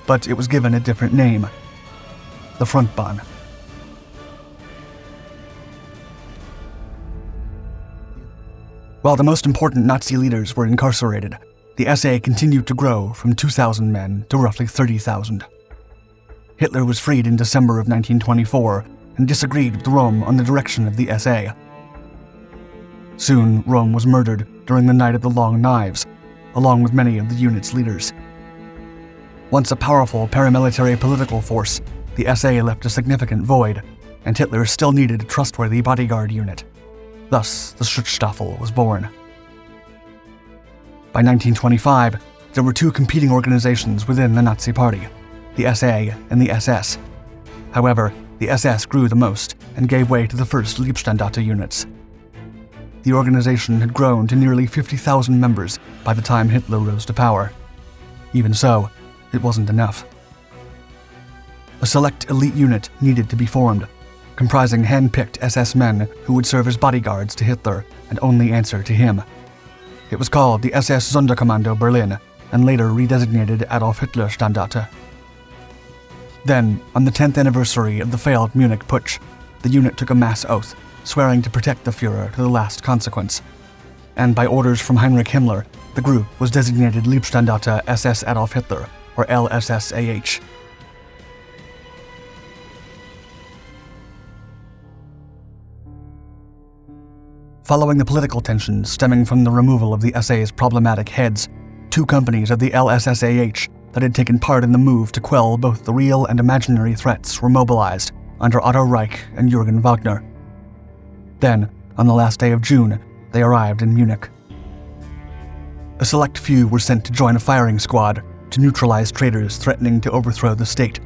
but it was given a different name: the Frontbahn. While the most important Nazi leaders were incarcerated, the SA continued to grow from 2,000 men to roughly 30,000. Hitler was freed in December of 1924 and disagreed with Röhm on the direction of the SA. Soon, Röhm was murdered during the Night of the Long Knives, along with many of the unit's leaders. Once a powerful paramilitary political force, the SA left a significant void, and Hitler still needed a trustworthy bodyguard unit. Thus, the Schutzstaffel was born. By 1925, there were two competing organizations within the Nazi Party, the SA and the SS. However, the SS grew the most and gave way to the first Leibstandarte units. The organization had grown to nearly 50,000 members by the time Hitler rose to power. Even so, it wasn't enough. A select elite unit needed to be formed, comprising hand-picked SS men who would serve as bodyguards to Hitler and only answer to him. It was called the SS Sonderkommando Berlin, and later redesignated Adolf Hitler Standarte. Then, on the 10th anniversary of the failed Munich Putsch, the unit took a mass oath, swearing to protect the Führer to the last consequence. And by orders from Heinrich Himmler, the group was designated Leibstandarte SS Adolf Hitler, or LSSAH. Following the political tensions stemming from the removal of the SA's problematic heads, two companies of the LSSAH that had taken part in the move to quell both the real and imaginary threats were mobilized under Otto Reich and Jürgen Wagner. Then, on the last day of June, they arrived in Munich. A select few were sent to join a firing squad to neutralize traitors threatening to overthrow the state.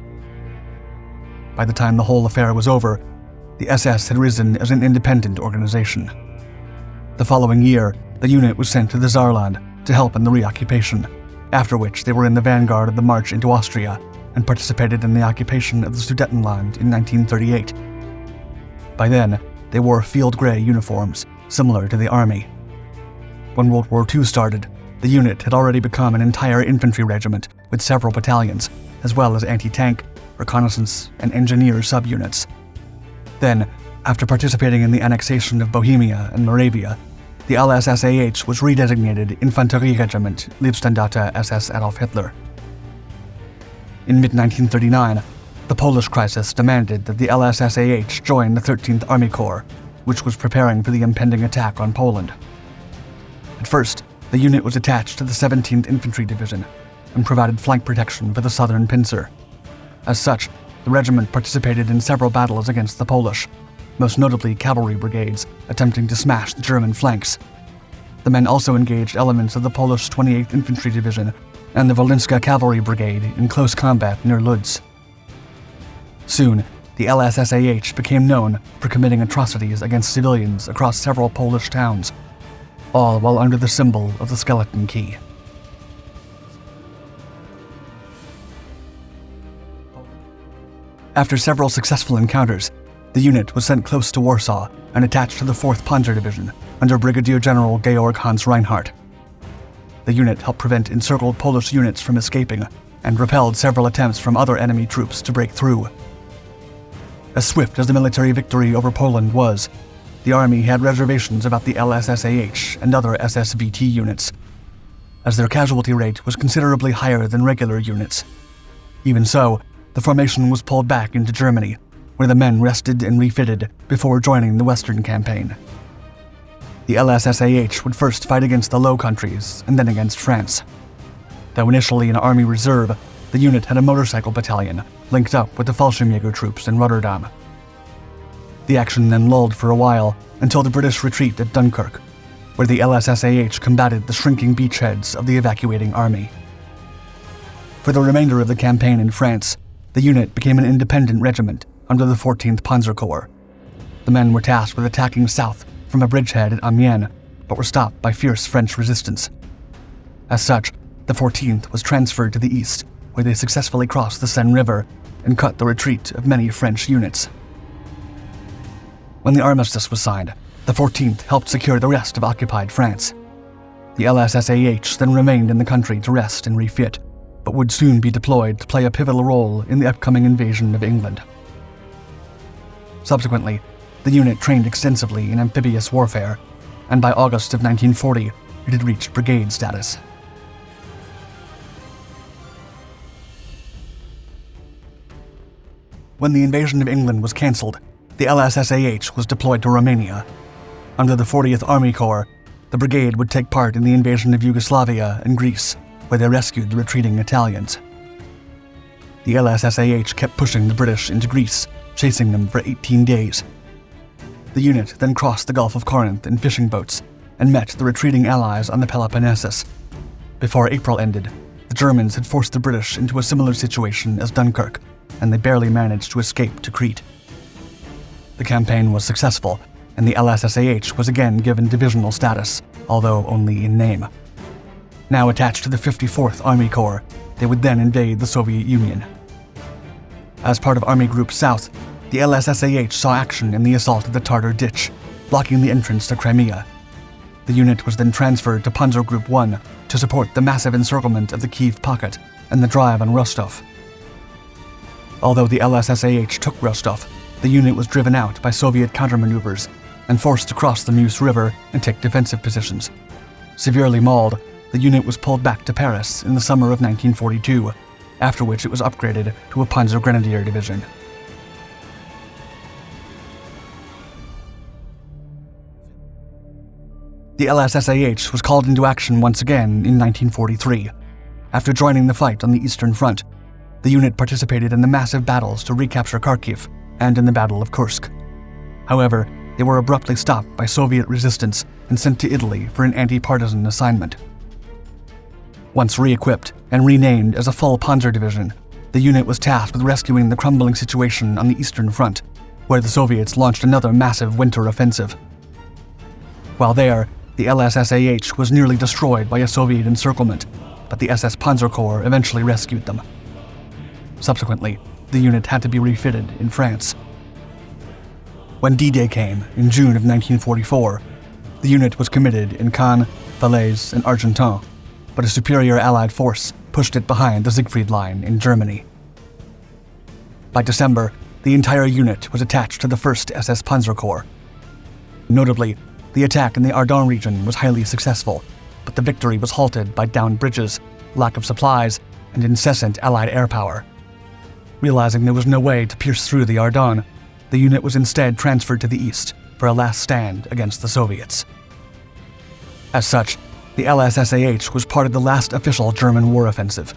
By the time the whole affair was over, the SS had risen as an independent organization. The following year, the unit was sent to the Saarland to help in the reoccupation, after which they were in the vanguard of the march into Austria and participated in the occupation of the Sudetenland in 1938. By then, they wore field grey uniforms, similar to the army. When World War II started, the unit had already become an entire infantry regiment with several battalions, as well as anti-tank, reconnaissance, and engineer subunits. Then, after participating in the annexation of Bohemia and Moravia, the LSSAH was redesignated Infanterieregiment Leibstandarte SS Adolf Hitler. In mid-1939, the Polish crisis demanded that the LSSAH join the 13th Army Corps, which was preparing for the impending attack on Poland. At first, the unit was attached to the 17th Infantry Division and provided flank protection for the southern pincer. As such, the regiment participated in several battles against the Polish, most notably cavalry brigades attempting to smash the German flanks. The men also engaged elements of the Polish 28th Infantry Division and the Wolinska Cavalry Brigade in close combat near Lodz. Soon, the LSSAH became known for committing atrocities against civilians across several Polish towns, all while under the symbol of the skeleton key. After several successful encounters, the unit was sent close to Warsaw and attached to the 4th Panzer Division under Brigadier General Georg Hans Reinhardt. The unit helped prevent encircled Polish units from escaping and repelled several attempts from other enemy troops to break through. As swift as the military victory over Poland was, the army had reservations about the LSSAH and other SSVT units, as their casualty rate was considerably higher than regular units. Even so, the formation was pulled back into Germany, where the men rested and refitted before joining the Western campaign. The LSSAH would first fight against the Low Countries and then against France. Though initially an army reserve, the unit had a motorcycle battalion linked up with the Fallschirmjäger troops in Rotterdam. The action then lulled for a while until the British retreat at Dunkirk, where the LSSAH combated the shrinking beachheads of the evacuating army. For the remainder of the campaign in France, the unit became an independent regiment under the 14th Panzer Corps. The men were tasked with attacking south from a bridgehead at Amiens, but were stopped by fierce French resistance. As such, the 14th was transferred to the east, where they successfully crossed the Seine River and cut the retreat of many French units. When the armistice was signed, the 14th helped secure the rest of occupied France. The LSSAH then remained in the country to rest and refit, but would soon be deployed to play a pivotal role in the upcoming invasion of England. Subsequently, the unit trained extensively in amphibious warfare, and by August of 1940, it had reached brigade status. When the invasion of England was cancelled, the LSSAH was deployed to Romania. Under the 40th Army Corps, the brigade would take part in the invasion of Yugoslavia and Greece, where they rescued the retreating Italians. The LSSAH kept pushing the British into Greece, chasing them for 18 days. The unit then crossed the Gulf of Corinth in fishing boats and met the retreating Allies on the Peloponnesus. Before April ended, the Germans had forced the British into a similar situation as Dunkirk, and they barely managed to escape to Crete. The campaign was successful, and the LSSAH was again given divisional status, although only in name. Now attached to the 54th Army Corps, they would then invade the Soviet Union. As part of Army Group South, the LSSAH saw action in the assault of the Tartar Ditch, blocking the entrance to Crimea. The unit was then transferred to Panzer Group 1 to support the massive encirclement of the Kiev pocket and the drive on Rostov. Although the LSSAH took Rostov, the unit was driven out by Soviet countermaneuvers and forced to cross the Meuse River and take defensive positions. Severely mauled, the unit was pulled back to Paris in the summer of 1942, after which it was upgraded to a Panzer Grenadier Division. The LSSAH was called into action once again in 1943. After joining the fight on the Eastern Front, the unit participated in the massive battles to recapture Kharkiv and in the Battle of Kursk. However, they were abruptly stopped by Soviet resistance and sent to Italy for an anti-partisan assignment. Once re-equipped and renamed as a full Panzer division, the unit was tasked with rescuing the crumbling situation on the Eastern Front, where the Soviets launched another massive winter offensive. While there, the LSSAH was nearly destroyed by a Soviet encirclement, but the SS Panzer Corps eventually rescued them. Subsequently, the unit had to be refitted in France. When D-Day came, in June of 1944, the unit was committed in Caen, Falaise, and Argenton, but a superior Allied force pushed it behind the Siegfried Line in Germany. By December, the entire unit was attached to the 1st SS Panzer Corps. Notably, the attack in the Ardennes region was highly successful, but the victory was halted by downed bridges, lack of supplies, and incessant Allied air power. Realizing there was no way to pierce through the Ardennes, the unit was instead transferred to the east for a last stand against the Soviets. As such, the LSSAH was part of the last official German war offensive,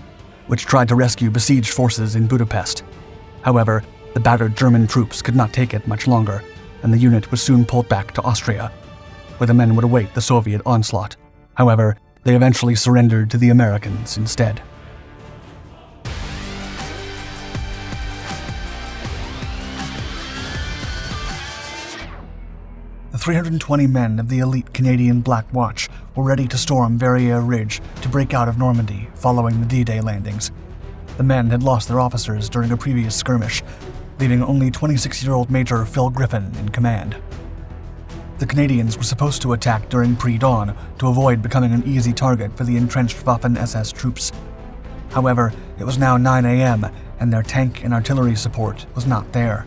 which tried to rescue besieged forces in Budapest. However, the battered German troops could not take it much longer, and the unit was soon pulled back to Austria, where the men would await the Soviet onslaught. However, they eventually surrendered to the Americans instead. The 320 men of the elite Canadian Black Watch were ready to storm Verrières Ridge to break out of Normandy following the D-Day landings. The men had lost their officers during a previous skirmish, leaving only 26-year-old Major Phil Griffin in command. The Canadians were supposed to attack during pre-dawn to avoid becoming an easy target for the entrenched Waffen-SS troops. However, it was now 9 a.m., and their tank and artillery support was not there.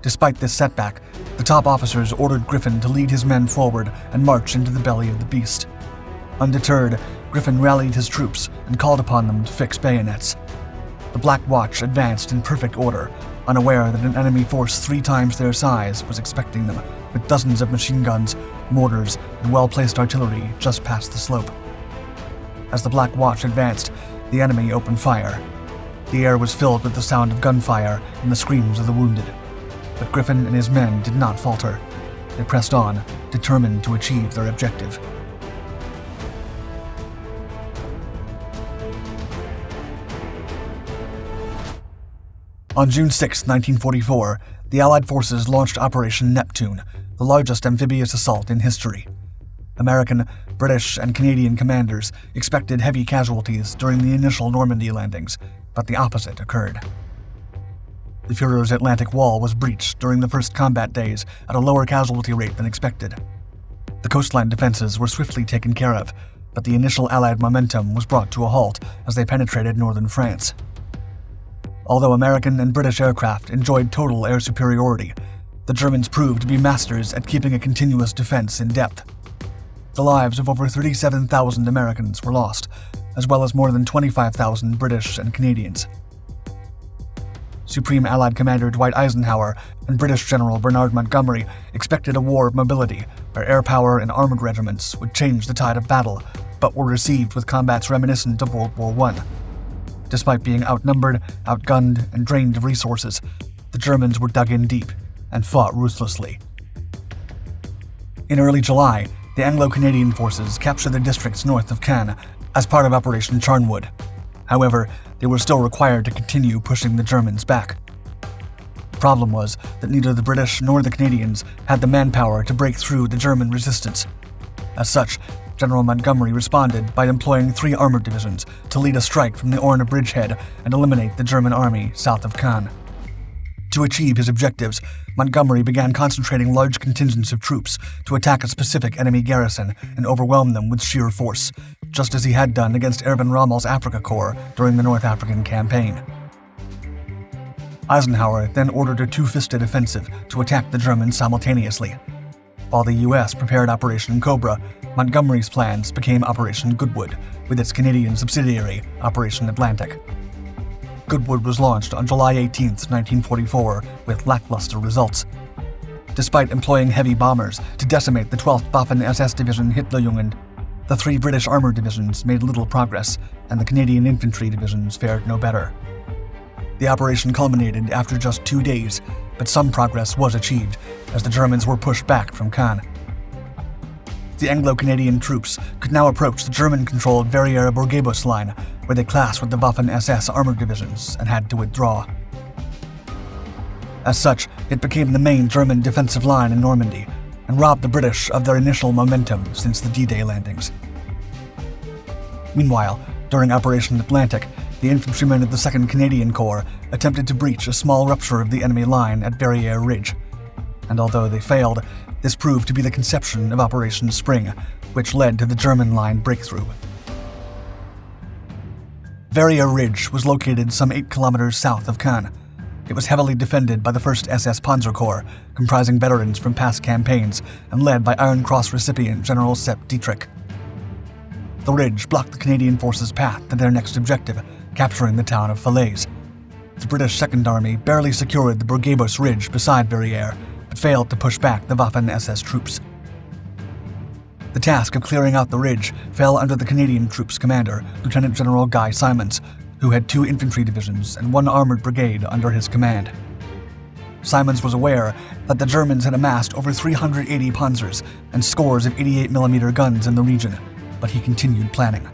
Despite this setback, the top officers ordered Griffin to lead his men forward and march into the belly of the beast. Undeterred, Griffin rallied his troops and called upon them to fix bayonets. The Black Watch advanced in perfect order, unaware that an enemy force 3 times their size was expecting them, with dozens of machine guns, mortars, and well-placed artillery just past the slope. As the Black Watch advanced, the enemy opened fire. The air was filled with the sound of gunfire and the screams of the wounded. But Griffin and his men did not falter. They pressed on, determined to achieve their objective. On June 6, 1944, the Allied forces launched Operation Neptune, the largest amphibious assault in history. American, British, and Canadian commanders expected heavy casualties during the initial Normandy landings, but the opposite occurred. The Führer's Atlantic Wall was breached during the first combat days at a lower casualty rate than expected. The coastline defenses were swiftly taken care of, but the initial Allied momentum was brought to a halt as they penetrated northern France. Although American and British aircraft enjoyed total air superiority, the Germans proved to be masters at keeping a continuous defense in depth. The lives of over 37,000 Americans were lost, as well as more than 25,000 British and Canadians. Supreme Allied Commander Dwight Eisenhower and British General Bernard Montgomery expected a war of mobility where air power and armored regiments would change the tide of battle, but were received with combats reminiscent of World War I. Despite being outnumbered, outgunned, and drained of resources, the Germans were dug in deep and fought ruthlessly. In early July, the Anglo-Canadian forces captured the districts north of Caen as part of Operation Charnwood. However, they were still required to continue pushing the Germans back. The problem was that neither the British nor the Canadians had the manpower to break through the German resistance. As such, General Montgomery responded by employing 3 armored divisions to lead a strike from the Orne bridgehead and eliminate the German army south of Caen. To achieve his objectives, Montgomery began concentrating large contingents of troops to attack a specific enemy garrison and overwhelm them with sheer force, just as he had done against Erwin Rommel's Afrika Korps during the North African campaign. Eisenhower then ordered a 2-fisted offensive to attack the Germans simultaneously. While the U.S. prepared Operation Cobra, Montgomery's plans became Operation Goodwood, with its Canadian subsidiary, Operation Atlantic. Goodwood was launched on July 18, 1944, with lackluster results. Despite employing heavy bombers to decimate the 12th Waffen-SS Division Hitlerjugend, the 3 British armored divisions made little progress, and the Canadian infantry divisions fared no better. The operation culminated after just 2 days, but some progress was achieved as the Germans were pushed back from Caen. The Anglo-Canadian troops could now approach the German-controlled Verrières-Bourguebus line, where they clashed with the Waffen-SS armored divisions and had to withdraw. As such, it became the main German defensive line in Normandy and robbed the British of their initial momentum since the D-Day landings. Meanwhile, during Operation Atlantic, the infantrymen of the 2nd Canadian Corps attempted to breach a small rupture of the enemy line at Verrières Ridge, and although they failed, this proved to be the conception of Operation Spring, which led to the German line breakthrough. Verrières Ridge was located some 8 kilometers south of Caen. It was heavily defended by the 1st SS Panzer Corps, comprising veterans from past campaigns and led by Iron Cross recipient General Sepp Dietrich. The ridge blocked the Canadian forces' path to their next objective, capturing the town of Falaise. The British Second Army barely secured the Bourguebus Ridge beside Verrières, but failed to push back the Waffen-SS troops. The task of clearing out the ridge fell under the Canadian troops' commander, Lieutenant General Guy Simons, who had 2 infantry divisions and 1 armored brigade under his command. Simons was aware that the Germans had amassed over 380 panzers and scores of 88mm guns in the region, but he continued planning.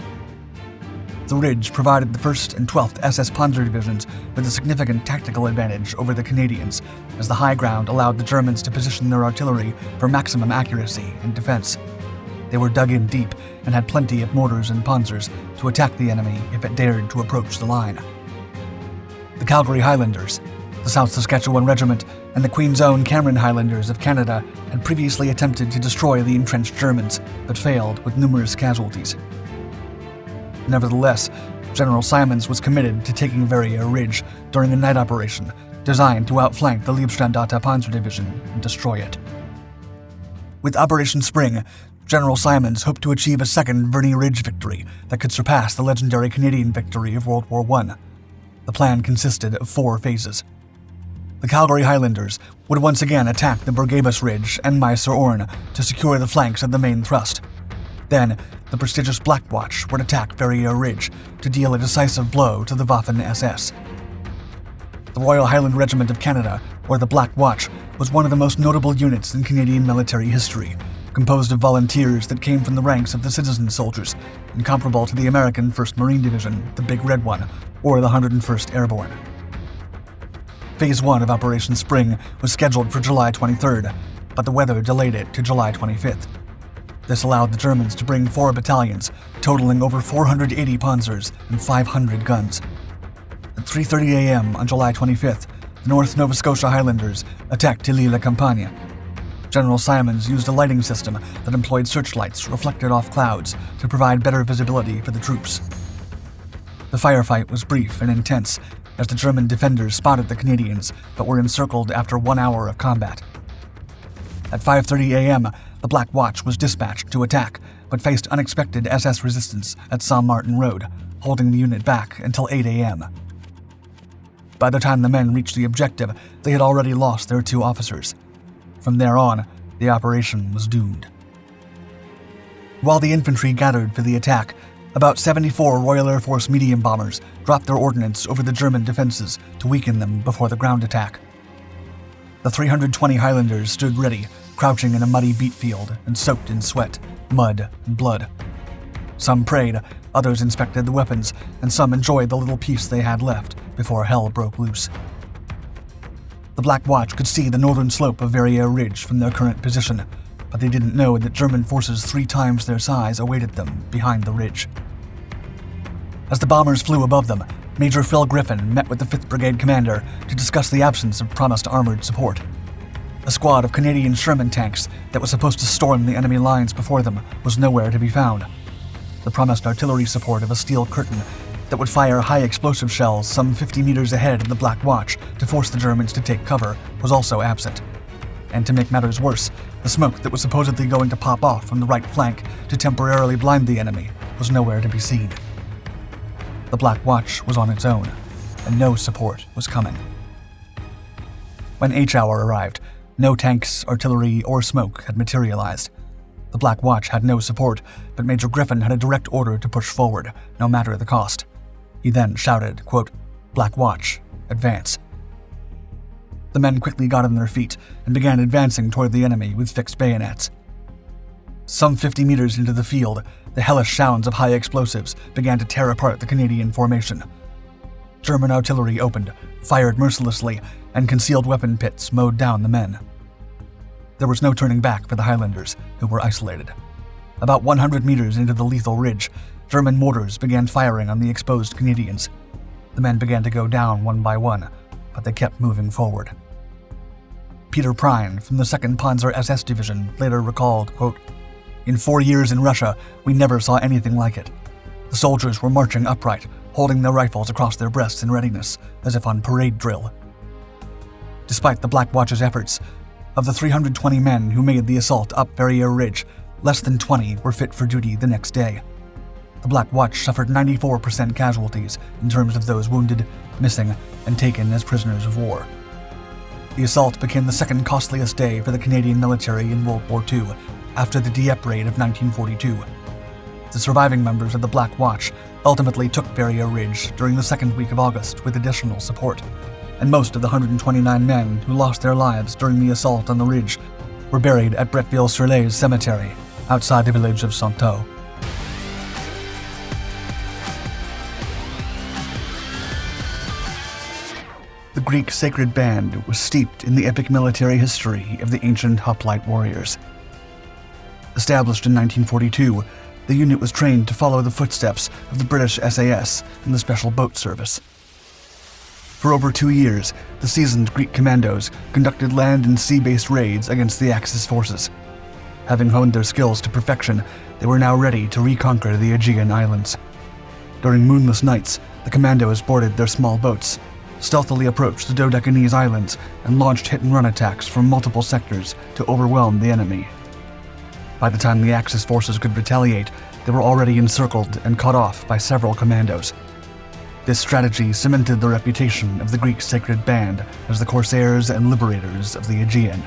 The ridge provided the 1st and 12th SS Panzer Divisions with a significant tactical advantage over the Canadians, as the high ground allowed the Germans to position their artillery for maximum accuracy in defense. They were dug in deep and had plenty of mortars and panzers to attack the enemy if it dared to approach the line. The Calgary Highlanders, the South Saskatchewan Regiment, and the Queen's Own Cameron Highlanders of Canada had previously attempted to destroy the entrenched Germans, but failed with numerous casualties. Nevertheless, General Simons was committed to taking Verrières Ridge during a night operation designed to outflank the Liebstrandatta Panzer Division and destroy it. With Operation Spring, General Simons hoped to achieve a second Verney Ridge victory that could surpass the legendary Canadian victory of World War I. The plan consisted of 4 phases. The Calgary Highlanders would once again attack the Bourguebus Ridge and Maille-sur-Orne to secure the flanks of the main thrust. Then, the prestigious Black Watch would attack Verrières Ridge to deal a decisive blow to the Waffen-SS. The Royal Highland Regiment of Canada, or the Black Watch, was one of the most notable units in Canadian military history, composed of volunteers that came from the ranks of the citizen soldiers, and comparable to the American 1st Marine Division, the Big Red One, or the 101st Airborne. Phase 1 of Operation Spring was scheduled for July 23rd, but the weather delayed it to July 25th. This allowed the Germans to bring 4 battalions, totaling over 480 panzers and 500 guns. At 3:30 a.m. on July 25th, the North Nova Scotia Highlanders attacked Tilly-la-Campagne. General Simons used a lighting system that employed searchlights reflected off clouds to provide better visibility for the troops. The firefight was brief and intense, as the German defenders spotted the Canadians but were encircled after 1 hour of combat. At 5:30 a.m., the Black Watch was dispatched to attack, but faced unexpected SS resistance at Saint-Martin Road, holding the unit back until 8 a.m. By the time the men reached the objective, they had already lost their 2 officers. From there on, the operation was doomed. While the infantry gathered for the attack, about 74 Royal Air Force medium bombers dropped their ordnance over the German defenses to weaken them before the ground attack. The 320 Highlanders stood ready, crouching in a muddy beet field and soaked in sweat, mud, and blood. Some prayed, others inspected the weapons, and some enjoyed the little peace they had left before hell broke loose. The Black Watch could see the northern slope of Verrières Ridge from their current position, but they didn't know that German forces 3 times their size awaited them behind the ridge. As the bombers flew above them, Major Phil Griffin met with the 5th Brigade commander to discuss the absence of promised armored support. A squad of Canadian Sherman tanks that was supposed to storm the enemy lines before them was nowhere to be found. The promised artillery support of a steel curtain that would fire high-explosive shells some 50 meters ahead of the Black Watch to force the Germans to take cover was also absent. And to make matters worse, the smoke that was supposedly going to pop off from the right flank to temporarily blind the enemy was nowhere to be seen. The Black Watch was on its own, and no support was coming. When H-hour arrived, no tanks, artillery, or smoke had materialized. The Black Watch had no support, but Major Griffin had a direct order to push forward, no matter the cost. He then shouted, quote, "Black Watch, advance. The men quickly got on their feet and began advancing toward the enemy with fixed bayonets. Some 50 meters into the field, the hellish sounds of high explosives began to tear apart the Canadian formation. German artillery opened, fired mercilessly, and concealed weapon pits mowed down the men. There was no turning back for the Highlanders, who were isolated. About 100 meters into the lethal ridge, German mortars began firing on the exposed Canadians. The men began to go down one by one, but they kept moving forward. Peter Prine from the 2nd Panzer SS Division later recalled, quote, "In 4 years in Russia, we never saw anything like it. The soldiers were marching upright, holding their rifles across their breasts in readiness, as if on parade drill." Despite the Black Watch's efforts, of the 320 men who made the assault up Verrières Ridge, less than 20 were fit for duty the next day. The Black Watch suffered 94% casualties in terms of those wounded, missing, and taken as prisoners of war. The assault became the second costliest day for the Canadian military in World War II, after the Dieppe raid of 1942. The surviving members of the Black Watch ultimately took Verrières Ridge during the second week of August with additional support, and most of the 129 men who lost their lives during the assault on the ridge were buried at Bretteville-sur-Lez Cemetery, outside the village of Saintot. The Greek sacred band was steeped in the epic military history of the ancient hoplite warriors. Established in 1942, the unit was trained to follow the footsteps of the British SAS in the Special Boat Service. For over 2 years, the seasoned Greek commandos conducted land and sea-based raids against the Axis forces. Having honed their skills to perfection, they were now ready to reconquer the Aegean Islands. During moonless nights, the commandos boarded their small boats, stealthily approached the Dodecanese Islands, and launched hit-and-run attacks from multiple sectors to overwhelm the enemy. By the time the Axis forces could retaliate, they were already encircled and cut off by several commandos. This strategy cemented the reputation of the Greek sacred band as the corsairs and liberators of the Aegean.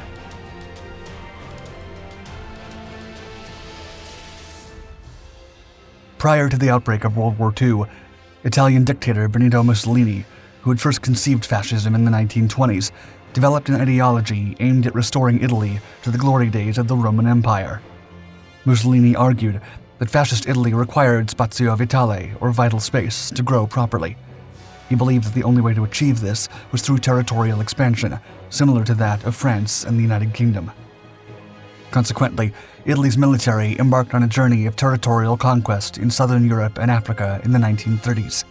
Prior to the outbreak of World War II, Italian dictator Benito Mussolini, who had first conceived fascism in the 1920s, developed an ideology aimed at restoring Italy to the glory days of the Roman Empire. Mussolini argued that fascist Italy required spazio vitale, or vital space, to grow properly. He believed that the only way to achieve this was through territorial expansion, similar to that of France and the United Kingdom. Consequently, Italy's military embarked on a journey of territorial conquest in southern Europe and Africa in the 1930s.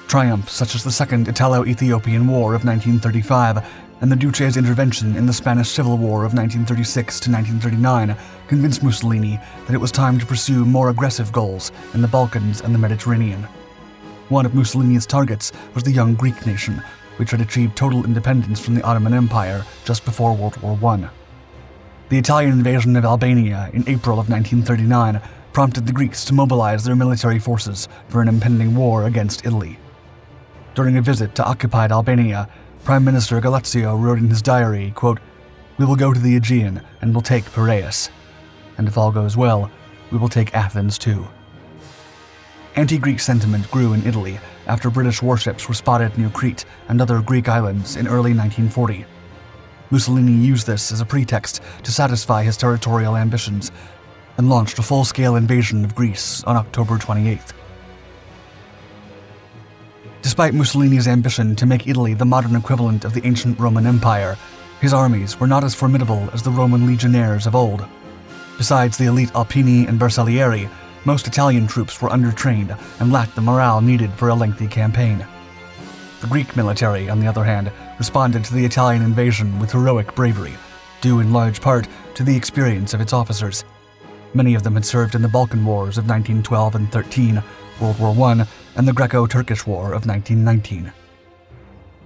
Triumphs such as the Second Italo-Ethiopian War of 1935 and the Duce's intervention in the Spanish Civil War of 1936 to 1939 convinced Mussolini that it was time to pursue more aggressive goals in the Balkans and the Mediterranean. One of Mussolini's targets was the young Greek nation, which had achieved total independence from the Ottoman Empire just before World War I. The Italian invasion of Albania in April of 1939 prompted the Greeks to mobilize their military forces for an impending war against Italy. During a visit to occupied Albania, Prime Minister Galeazzo wrote in his diary, quote, "We will go to the Aegean and will take Piraeus. And if all goes well, we will take Athens too." Anti-Greek sentiment grew in Italy after British warships were spotted near Crete and other Greek islands in early 1940. Mussolini used this as a pretext to satisfy his territorial ambitions and launched a full-scale invasion of Greece on October 28th. Despite Mussolini's ambition to make Italy the modern equivalent of the ancient Roman Empire, his armies were not as formidable as the Roman legionnaires of old. Besides the elite Alpini and Bersaglieri, most Italian troops were undertrained and lacked the morale needed for a lengthy campaign. The Greek military, on the other hand, responded to the Italian invasion with heroic bravery, due in large part to the experience of its officers. Many of them had served in the Balkan Wars of 1912 and 13, World War I, and the Greco-Turkish War of 1919.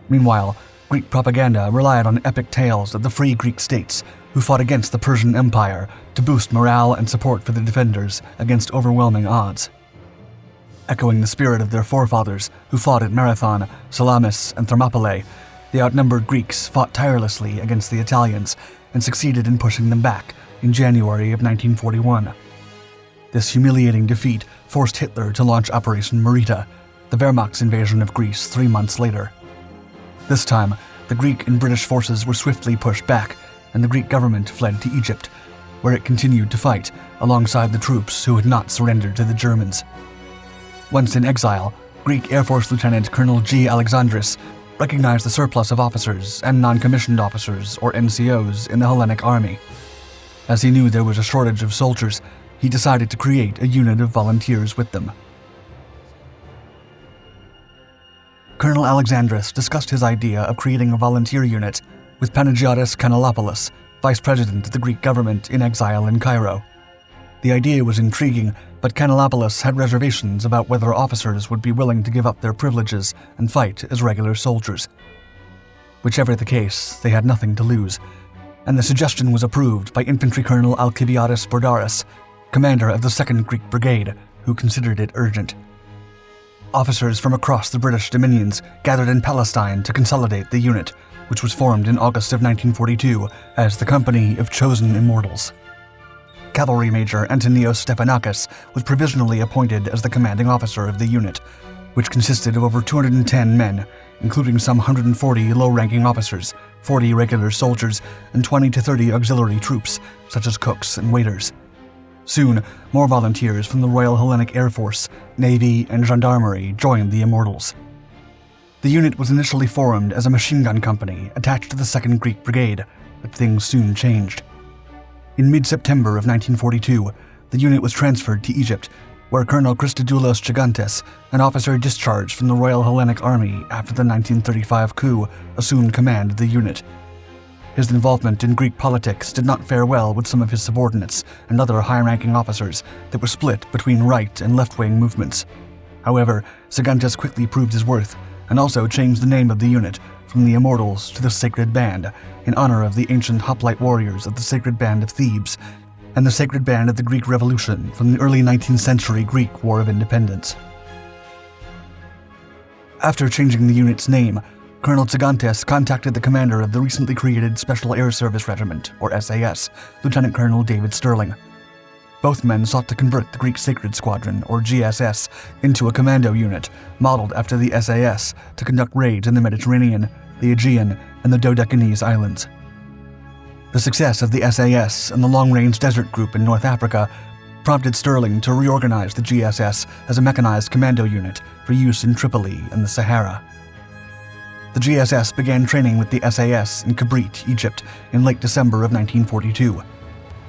Meanwhile, Greek propaganda relied on epic tales of the free Greek states who fought against the Persian Empire to boost morale and support for the defenders against overwhelming odds. Echoing the spirit of their forefathers who fought at Marathon, Salamis, and Thermopylae, the outnumbered Greeks fought tirelessly against the Italians and succeeded in pushing them back in January of 1941. This humiliating defeat forced Hitler to launch Operation Marita, the Wehrmacht's invasion of Greece 3 months later. This time, the Greek and British forces were swiftly pushed back, and the Greek government fled to Egypt, where it continued to fight alongside the troops who had not surrendered to the Germans. Once in exile, Greek Air Force Lieutenant Colonel G. Alexandris recognized the surplus of officers and non-commissioned officers, or NCOs, in the Hellenic army. As he knew there was a shortage of soldiers, he decided to create a unit of volunteers with them. Colonel Alexandris discussed his idea of creating a volunteer unit with Panagiotis Kanellopoulos, vice president of the Greek government in exile in Cairo. The idea was intriguing, but Kanellopoulos had reservations about whether officers would be willing to give up their privileges and fight as regular soldiers. Whichever the case, they had nothing to lose, and the suggestion was approved by Infantry Colonel Alcibiades Bordaris, commander of the 2nd Greek Brigade, who considered it urgent. Officers from across the British dominions gathered in Palestine to consolidate the unit, which was formed in August of 1942 as the Company of Chosen Immortals. Cavalry Major Antonios Stefanakis was provisionally appointed as the commanding officer of the unit, which consisted of over 210 men, including some 140 low-ranking officers, 40 regular soldiers, and 20 to 30 auxiliary troops, such as cooks and waiters. Soon, more volunteers from the Royal Hellenic Air Force, Navy, and Gendarmerie joined the Immortals. The unit was initially formed as a machine gun company attached to the 2nd Greek Brigade, but things soon changed. In mid-September of 1942, the unit was transferred to Egypt, where Colonel Christodoulos Gigantes, an officer discharged from the Royal Hellenic Army after the 1935 coup, assumed command of the unit. His involvement in Greek politics did not fare well with some of his subordinates and other high-ranking officers that were split between right and left-wing movements. However, Gigantes quickly proved his worth and also changed the name of the unit from the Immortals to the Sacred Band in honor of the ancient hoplite warriors of the Sacred Band of Thebes and the Sacred Band of the Greek Revolution from the early 19th century Greek War of Independence. After changing the unit's name, Colonel Gigantes contacted the commander of the recently created Special Air Service Regiment, or SAS, Lieutenant Colonel David Sterling. Both men sought to convert the Greek Sacred Squadron, or GSS, into a commando unit modeled after the SAS to conduct raids in the Mediterranean, the Aegean, and the Dodecanese Islands. The success of the SAS and the Long-Range Desert Group in North Africa prompted Sterling to reorganize the GSS as a mechanized commando unit for use in Tripoli and the Sahara. The GSS began training with the SAS in Kabrit, Egypt, in late December of 1942.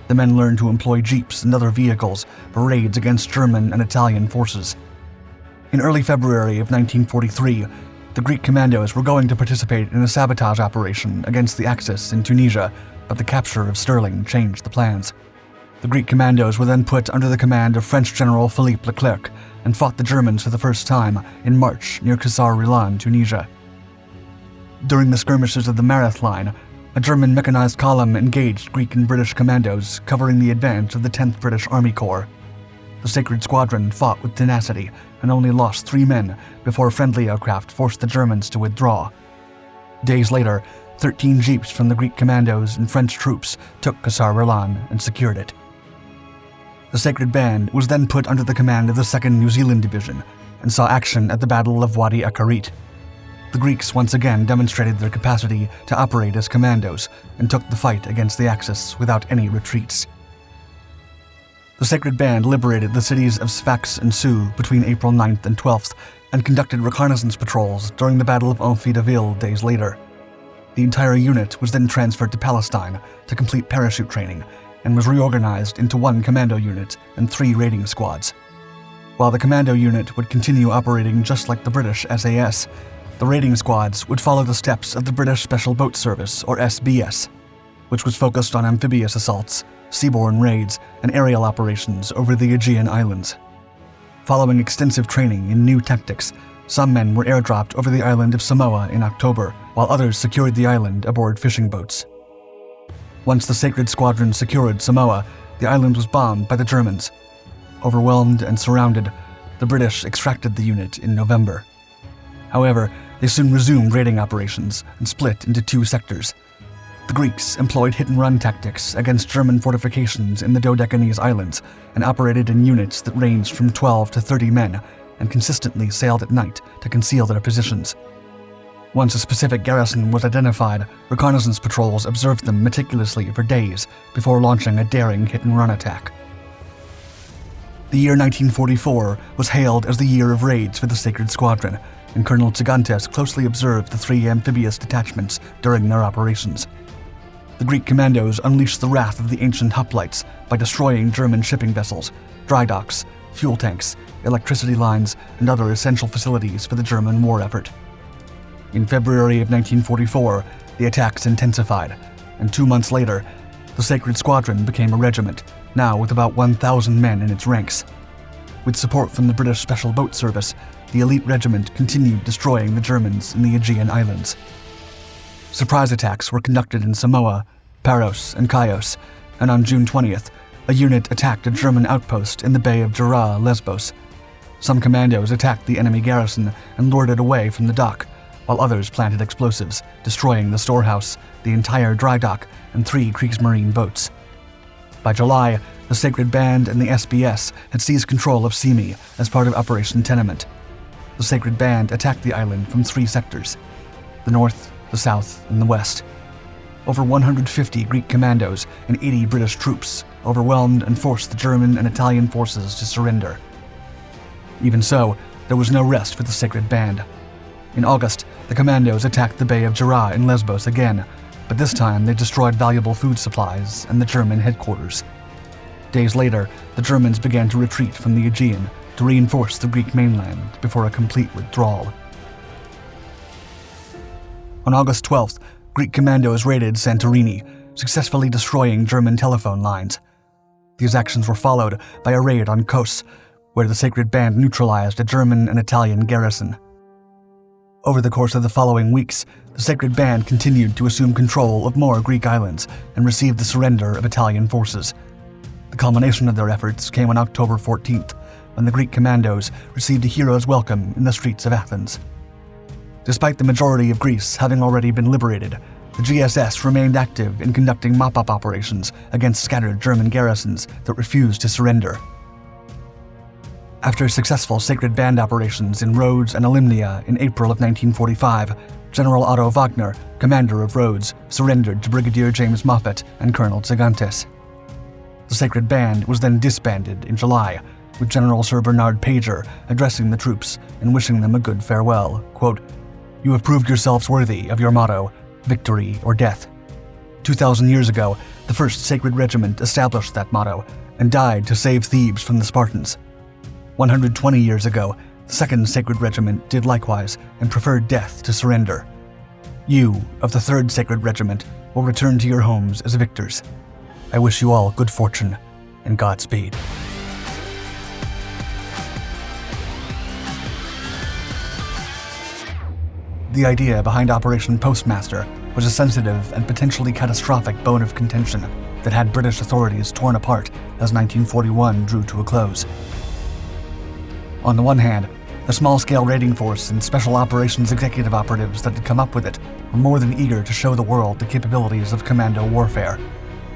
The men learned to employ jeeps and other vehicles for raids against German and Italian forces. In early February of 1943, the Greek commandos were going to participate in a sabotage operation against the Axis in Tunisia, but the capture of Sterling changed the plans. The Greek commandos were then put under the command of French General Philippe Leclerc and fought the Germans for the first time in March near Qasr-Rilan, Tunisia. During the skirmishes of the Marath Line, a German mechanized column engaged Greek and British commandos covering the advance of the 10th British Army Corps. The Sacred Squadron fought with tenacity and only lost 3 men before friendly aircraft forced the Germans to withdraw. Days later, 13 jeeps from the Greek commandos and French troops took Qasr-Rilan and secured it. The Sacred Band was then put under the command of the 2nd New Zealand Division and saw action at the Battle of Wadi Akarit. The Greeks once again demonstrated their capacity to operate as commandos and took the fight against the Axis without any retreats. The Sacred Band liberated the cities of Sfax and Sou between April 9th and 12th and conducted reconnaissance patrols during the Battle of Amphi-Deville days later. The entire unit was then transferred to Palestine to complete parachute training and was reorganized into 1 commando unit and 3 raiding squads. While the commando unit would continue operating just like the British SAS, the raiding squads would follow the steps of the British Special Boat Service, or SBS, which was focused on amphibious assaults, seaborne raids, and aerial operations over the Aegean Islands. Following extensive training in new tactics, some men were airdropped over the island of Samoa in October, while others secured the island aboard fishing boats. Once the Sacred Squadron secured Samoa, the island was bombed by the Germans. Overwhelmed and surrounded, the British extracted the unit in November. However, they soon resumed raiding operations and split into 2 sectors. The Greeks employed hit-and-run tactics against German fortifications in the Dodecanese Islands and operated in units that ranged from 12 to 30 men and consistently sailed at night to conceal their positions. Once a specific garrison was identified, reconnaissance patrols observed them meticulously for days before launching a daring hit-and-run attack. The year 1944 was hailed as the year of raids for the Sacred Squadron, and Colonel Tsigantes closely observed the 3 amphibious detachments during their operations. The Greek commandos unleashed the wrath of the ancient hoplites by destroying German shipping vessels, dry docks, fuel tanks, electricity lines, and other essential facilities for the German war effort. In February of 1944, the attacks intensified, and 2 months later, the Sacred Squadron became a regiment, now with about 1,000 men in its ranks. With support from the British Special Boat Service, the elite regiment continued destroying the Germans in the Aegean Islands. Surprise attacks were conducted in Samoa, Paros, and Chios, and on June 20th, a unit attacked a German outpost in the Bay of Jura, Lesbos. Some commandos attacked the enemy garrison and lured it away from the dock, while others planted explosives, destroying the storehouse, the entire dry dock, and 3 Kriegsmarine boats. By July, the Sacred Band and the SBS had seized control of Simi as part of Operation Tenement. The Sacred Band attacked the island from 3 sectors: the north, the south, and the west. Over 150 Greek commandos and 80 British troops overwhelmed and forced the German and Italian forces to surrender. Even so, there was no rest for the Sacred Band. In August, the commandos attacked the Bay of Jura in Lesbos again, but this time they destroyed valuable food supplies and the German headquarters. Days later, the Germans began to retreat from the Aegean to reinforce the Greek mainland before a complete withdrawal. On August 12th, Greek commandos raided Santorini, successfully destroying German telephone lines. These actions were followed by a raid on Kos, where the Sacred Band neutralized a German and Italian garrison. Over the course of the following weeks, the Sacred Band continued to assume control of more Greek islands and received the surrender of Italian forces. The culmination of their efforts came on October 14th, when the Greek commandos received a hero's welcome in the streets of Athens. Despite the majority of Greece having already been liberated, the GSS remained active in conducting mop-up operations against scattered German garrisons that refused to surrender. After successful Sacred Band operations in Rhodes and Olympia in April of 1945, General Otto Wagner, commander of Rhodes, surrendered to Brigadier James Moffat and Colonel Tsigantes. The Sacred Band was then disbanded in July, with General Sir Bernard Pager addressing the troops and wishing them a good farewell. Quote, "You have proved yourselves worthy of your motto, victory or death. 2,000 years ago, the First Sacred Regiment established that motto and died to save Thebes from the Spartans. 120 years ago, the Second Sacred Regiment did likewise and preferred death to surrender. You, of the Third Sacred Regiment, will return to your homes as victors. I wish you all good fortune and Godspeed." The idea behind Operation Postmaster was a sensitive and potentially catastrophic bone of contention that had British authorities torn apart as 1941 drew to a close. On the one hand, the small-scale raiding force and special operations executive operatives that had come up with it were more than eager to show the world the capabilities of commando warfare.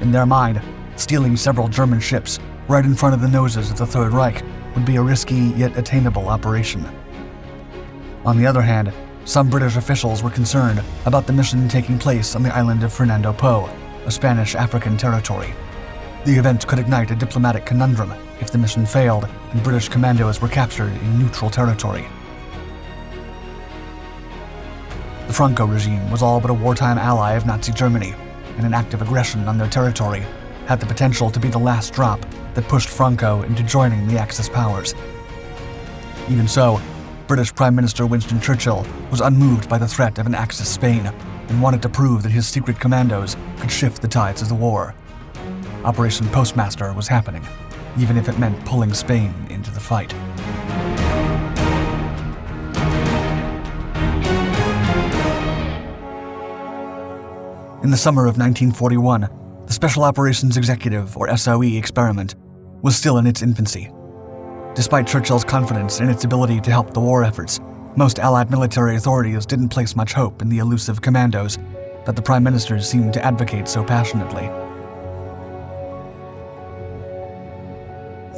In their mind, stealing several German ships right in front of the noses of the Third Reich would be a risky yet attainable operation. On the other hand, some British officials were concerned about the mission taking place on the island of Fernando Po, a Spanish African territory. The event could ignite a diplomatic conundrum if the mission failed and British commandos were captured in neutral territory. The Franco regime was all but a wartime ally of Nazi Germany, and an act of aggression on their territory had the potential to be the last drop that pushed Franco into joining the Axis powers. Even so, British Prime Minister Winston Churchill was unmoved by the threat of an Axis Spain and wanted to prove that his secret commandos could shift the tides of the war. Operation Postmaster was happening, even if it meant pulling Spain into the fight. In the summer of 1941, the Special Operations Executive, or SOE, experiment was still in its infancy. Despite Churchill's confidence in its ability to help the war efforts, most Allied military authorities didn't place much hope in the elusive commandos that the Prime Ministers seemed to advocate so passionately.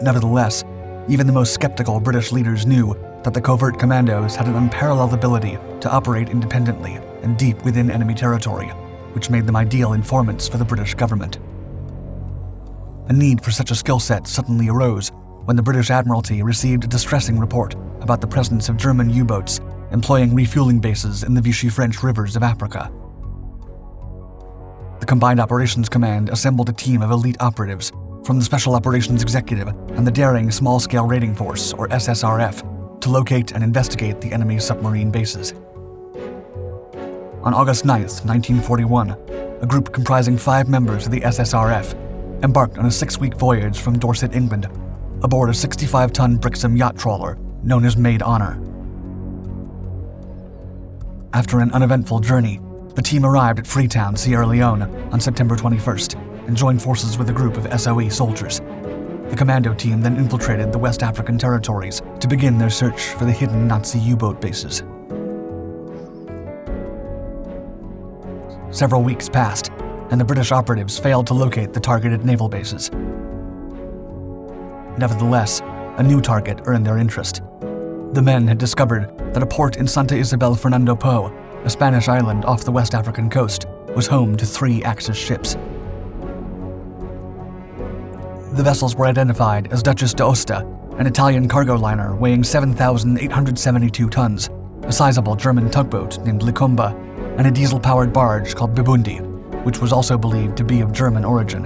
Nevertheless, even the most skeptical British leaders knew that the covert commandos had an unparalleled ability to operate independently and deep within enemy territory, which made them ideal informants for the British government. A need for such a skill set suddenly arose when the British Admiralty received a distressing report about the presence of German U-boats employing refueling bases in the Vichy French rivers of Africa. The Combined Operations Command assembled a team of elite operatives from the Special Operations Executive and the Daring Small-Scale Raiding Force, or SSRF, to locate and investigate the enemy's submarine bases. On August 9, 1941, a group comprising 5 members of the SSRF embarked on a 6-week voyage from Dorset, England, aboard a 65-ton Brixham yacht trawler known as Maid Honor. After an uneventful journey, the team arrived at Freetown, Sierra Leone on September 21st and joined forces with a group of SOE soldiers. The commando team then infiltrated the West African territories to begin their search for the hidden Nazi U-boat bases. Several weeks passed, and the British operatives failed to locate the targeted naval bases. Nevertheless, a new target earned their interest. The men had discovered that a port in Santa Isabel Fernando Po, a Spanish island off the West African coast, was home to 3 Axis ships. The vessels were identified as Duchess d'Aosta, an Italian cargo liner weighing 7,872 tons, a sizable German tugboat named Licomba, and a diesel-powered barge called Bibundi, which was also believed to be of German origin.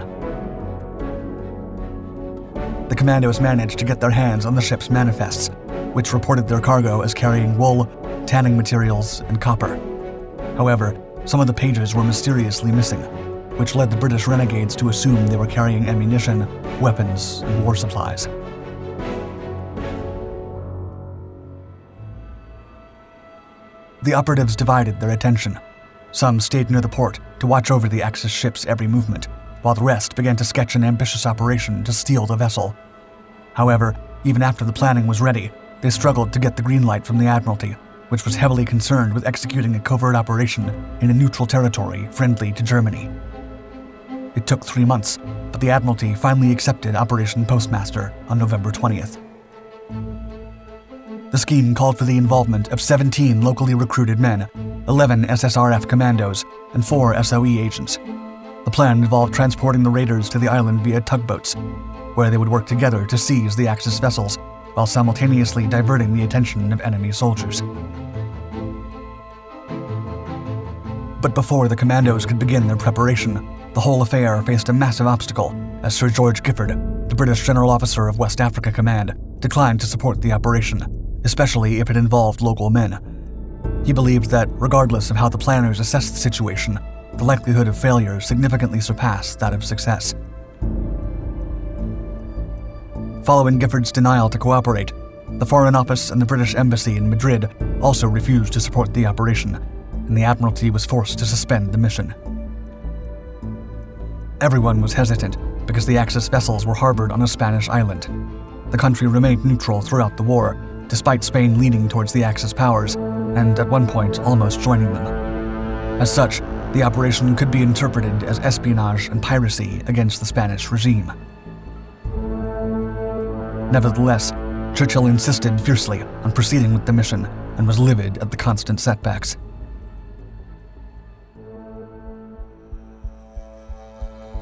The commandos managed to get their hands on the ship's manifests, which reported their cargo as carrying wool, tanning materials, and copper. However, some of the pages were mysteriously missing, which led the British renegades to assume they were carrying ammunition, weapons, and war supplies. The operatives divided their attention. Some stayed near the port to watch over the Axis ship's every movement, while the rest began to sketch an ambitious operation to steal the vessel. However, even after the planning was ready, they struggled to get the green light from the Admiralty, which was heavily concerned with executing a covert operation in a neutral territory friendly to Germany. It took 3 months, but the Admiralty finally accepted Operation Postmaster on November 20th. The scheme called for the involvement of 17 locally recruited men, 11 SSRF commandos, and 4 SOE agents. The plan involved transporting the raiders to the island via tugboats, where they would work together to seize the Axis vessels while simultaneously diverting the attention of enemy soldiers. But before the commandos could begin their preparation, the whole affair faced a massive obstacle as Sir George Giffard, the British General Officer of West Africa Command, declined to support the operation, especially if it involved local men. He believed that, regardless of how the planners assessed the situation, the likelihood of failure significantly surpassed that of success. Following Giffard's denial to cooperate, the Foreign Office and the British Embassy in Madrid also refused to support the operation, and the Admiralty was forced to suspend the mission. Everyone was hesitant because the Axis vessels were harbored on a Spanish island. The country remained neutral throughout the war, despite Spain leaning towards the Axis powers, and at one point almost joining them. As such, the operation could be interpreted as espionage and piracy against the Spanish regime. Nevertheless, Churchill insisted fiercely on proceeding with the mission and was livid at the constant setbacks.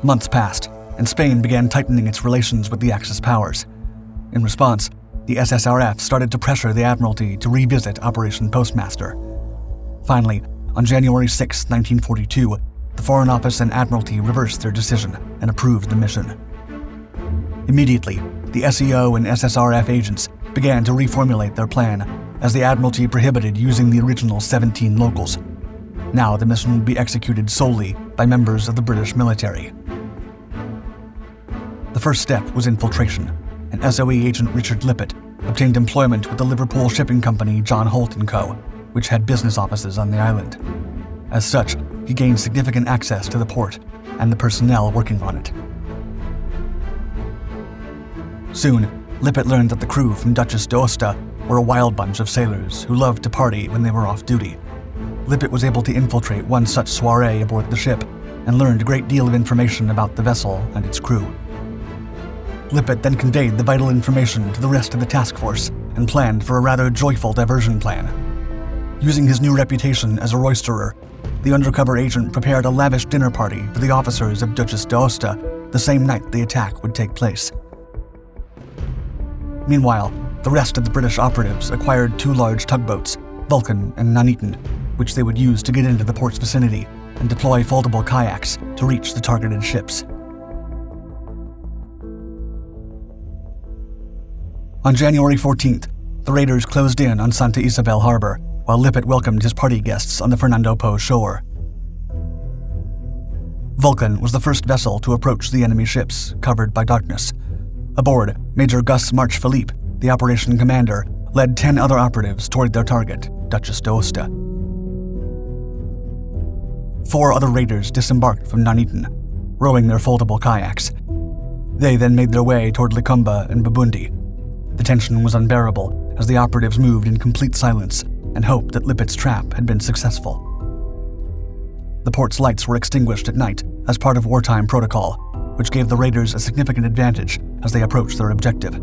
Months passed, and Spain began tightening its relations with the Axis powers. In response, the SSRF started to pressure the Admiralty to revisit Operation Postmaster. Finally, on January 6, 1942, the Foreign Office and Admiralty reversed their decision and approved the mission. Immediately, the SEO and SSRF agents began to reformulate their plan, as the Admiralty prohibited using the original 17 locals. Now the mission would be executed solely by members of the British military. The first step was infiltration, and SOE agent Richard Lippett obtained employment with the Liverpool shipping company John Holt & Co., which had business offices on the island. As such, he gained significant access to the port and the personnel working on it. Soon, Lippett learned that the crew from Duchess d'Aosta were a wild bunch of sailors who loved to party when they were off duty. Lippett was able to infiltrate one such soiree aboard the ship and learned a great deal of information about the vessel and its crew. Lippett then conveyed the vital information to the rest of the task force and planned for a rather joyful diversion plan. Using his new reputation as a roisterer, the undercover agent prepared a lavish dinner party for the officers of Duchess d'Aosta the same night the attack would take place. Meanwhile, the rest of the British operatives acquired 2 large tugboats, Vulcan and Nuneaton, which they would use to get into the port's vicinity and deploy foldable kayaks to reach the targeted ships. On January 14th, the raiders closed in on Santa Isabel Harbor, while Lippitt welcomed his party guests on the Fernando Po shore. Vulcan was the first vessel to approach the enemy ships, covered by darkness. Aboard, Major Gus March Philippe, the operation commander, led 10 other operatives toward their target, Duchess d'Aosta. 4 other raiders disembarked from Nuneaton, rowing their foldable kayaks. They then made their way toward Likumba and Babundi. The tension was unbearable as the operatives moved in complete silence and hoped that Lippitt's trap had been successful. The port's lights were extinguished at night as part of wartime protocol, which gave the raiders a significant advantage as they approached their objective.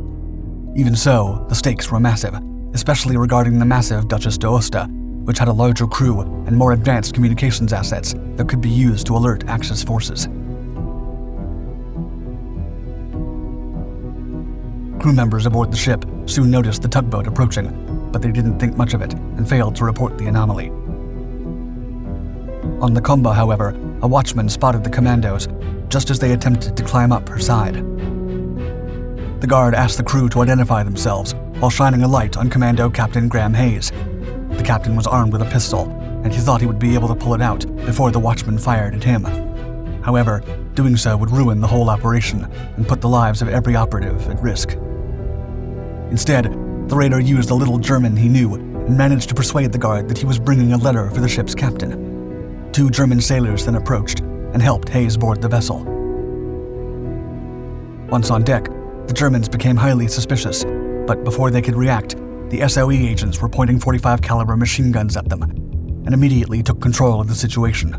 Even so, the stakes were massive, especially regarding the massive Duchess d'Aosta, which had a larger crew and more advanced communications assets that could be used to alert Axis forces. Crew members aboard the ship soon noticed the tugboat approaching, but they didn't think much of it and failed to report the anomaly. On the Comba, however, a watchman spotted the commandos just as they attempted to climb up her side. The guard asked the crew to identify themselves while shining a light on Commando Captain Graham Hayes. The captain was armed with a pistol, and he thought he would be able to pull it out before the watchman fired at him. However, doing so would ruin the whole operation and put the lives of every operative at risk. Instead, the raider used a little German he knew and managed to persuade the guard that he was bringing a letter for the ship's captain. 2 German sailors then approached and helped Hayes board the vessel. Once on deck, the Germans became highly suspicious, but before they could react, the SOE agents were pointing .45 caliber machine guns at them and immediately took control of the situation.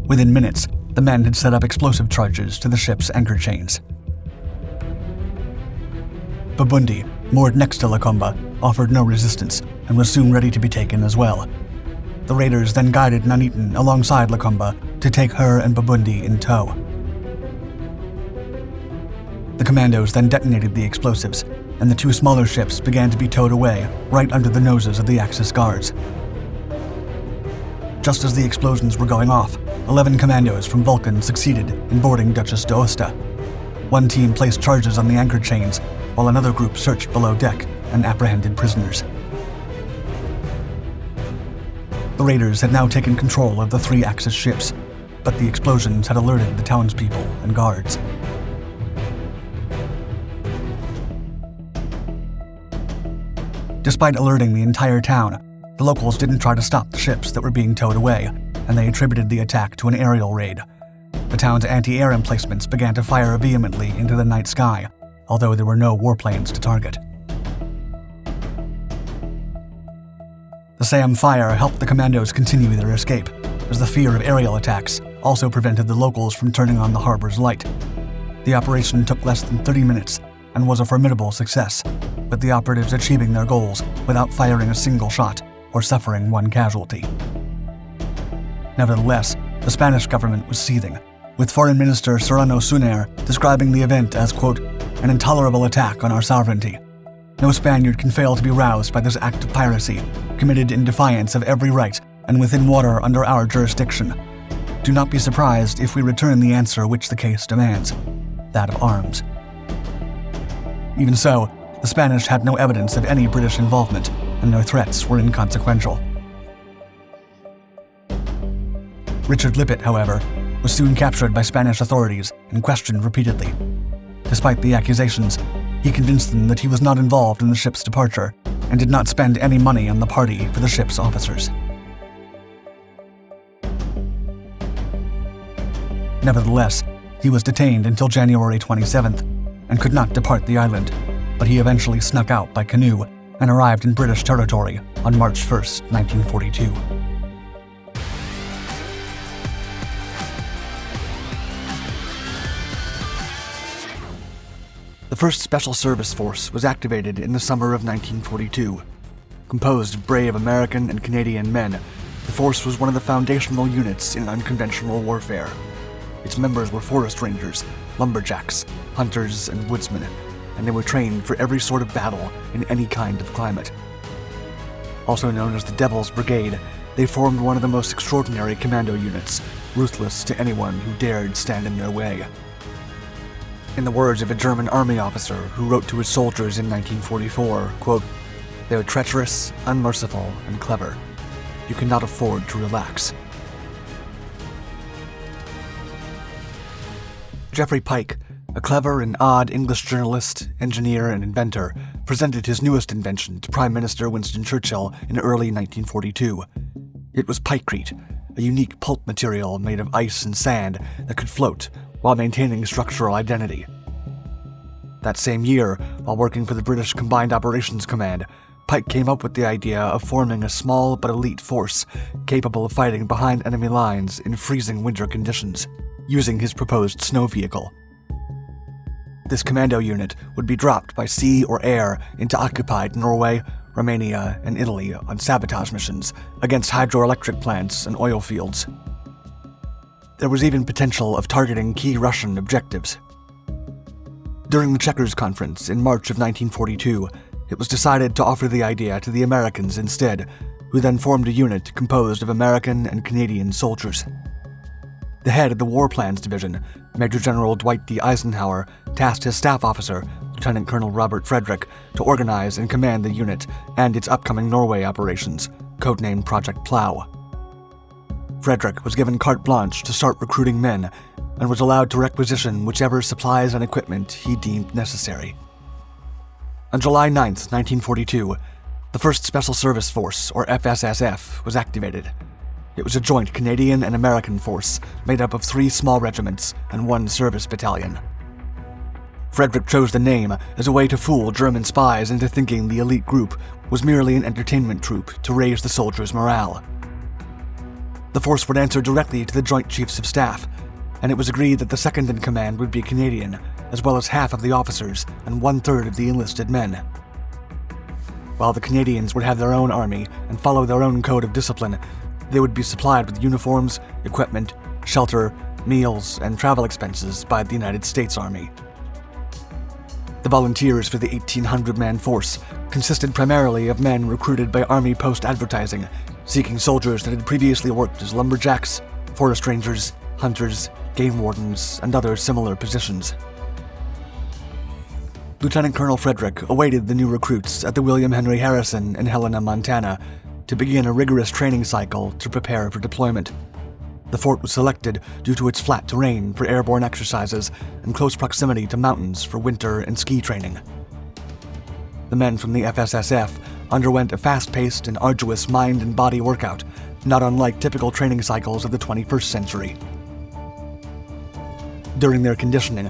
Within minutes, the men had set up explosive charges to the ship's anchor chains. Babundi, moored next to Likumba, offered no resistance and was soon ready to be taken as well. The raiders then guided Nuneaton alongside Likumba to take her and Babundi in tow. The commandos then detonated the explosives, and the 2 smaller ships began to be towed away right under the noses of the Axis guards. Just as the explosions were going off, 11 commandos from Vulcan succeeded in boarding Duchess d'Aosta. One team placed charges on the anchor chains, while another group searched below deck and apprehended prisoners. The raiders had now taken control of the 3 Axis ships, but the explosions had alerted the townspeople and guards. Despite alerting the entire town, the locals didn't try to stop the ships that were being towed away, and they attributed the attack to an aerial raid. The town's anti-air emplacements began to fire vehemently into the night sky, although there were no warplanes to target. The SAM fire helped the commandos continue their escape, as the fear of aerial attacks also prevented the locals from turning on the harbor's light. The operation took less than 30 minutes and was a formidable success, with the operatives achieving their goals without firing a single shot or suffering one casualty. Nevertheless, the Spanish government was seething, with Foreign Minister Serrano Suner describing the event as, quote, an intolerable attack on our sovereignty. No Spaniard can fail to be roused by this act of piracy, committed in defiance of every right and within water under our jurisdiction. Do not be surprised if we return the answer which the case demands, that of arms. Even so, the Spanish had no evidence of any British involvement, and their threats were inconsequential. Richard Lippitt, however, was soon captured by Spanish authorities and questioned repeatedly. Despite the accusations, he convinced them that he was not involved in the ship's departure and did not spend any money on the party for the ship's officers. Nevertheless, he was detained until January 27th and could not depart the island, but he eventually snuck out by canoe and arrived in British territory on March 1st, 1942. The 1st Special Service Force was activated in the summer of 1942. Composed of brave American and Canadian men, the force was one of the foundational units in unconventional warfare. Its members were forest rangers, lumberjacks, hunters, and woodsmen, and they were trained for every sort of battle in any kind of climate. Also known as the Devil's Brigade, they formed one of the most extraordinary commando units, ruthless to anyone who dared stand in their way. In the words of a German army officer who wrote to his soldiers in 1944, quote, "They are treacherous, unmerciful, and clever. You cannot afford to relax." Jeffrey Pike, a clever and odd English journalist, engineer, and inventor, presented his newest invention to Prime Minister Winston Churchill in early 1942. It was pikecrete, a unique pulp material made of ice and sand that could float while maintaining structural identity. That same year, while working for the British Combined Operations Command, Pike came up with the idea of forming a small but elite force capable of fighting behind enemy lines in freezing winter conditions, using his proposed snow vehicle. This commando unit would be dropped by sea or air into occupied Norway, Romania, and Italy on sabotage missions against hydroelectric plants and oil fields. There was even potential of targeting key Russian objectives. During the Chequers Conference in March of 1942, it was decided to offer the idea to the Americans instead, who then formed a unit composed of American and Canadian soldiers. The head of the War Plans Division, Major General Dwight D. Eisenhower, tasked his staff officer, Lieutenant Colonel Robert Frederick, to organize and command the unit and its upcoming Norway operations, codenamed Project Plow. Frederick was given carte blanche to start recruiting men and was allowed to requisition whichever supplies and equipment he deemed necessary. On July 9, 1942, the 1st Special Service Force, or FSSF, was activated. It was a joint Canadian and American force made up of 3 small regiments and 1 service battalion. Frederick chose the name as a way to fool German spies into thinking the elite group was merely an entertainment troupe to raise the soldiers' morale. The force would answer directly to the Joint Chiefs of Staff, and it was agreed that the second in command would be Canadian, as well as half of the officers and 1/3 of the enlisted men. While the Canadians would have their own army and follow their own code of discipline, they would be supplied with uniforms, equipment, shelter, meals, and travel expenses by the United States Army. The volunteers for the 1,800-man force consisted primarily of men recruited by Army Post Advertising, seeking soldiers that had previously worked as lumberjacks, forest rangers, hunters, game wardens, and other similar positions. Lieutenant Colonel Frederick awaited the new recruits at the William Henry Harrison in Helena, Montana, to begin a rigorous training cycle to prepare for deployment. The fort was selected due to its flat terrain for airborne exercises and close proximity to mountains for winter and ski training. The men from the FSSF underwent a fast-paced and arduous mind and body workout, not unlike typical training cycles of the 21st century. During their conditioning,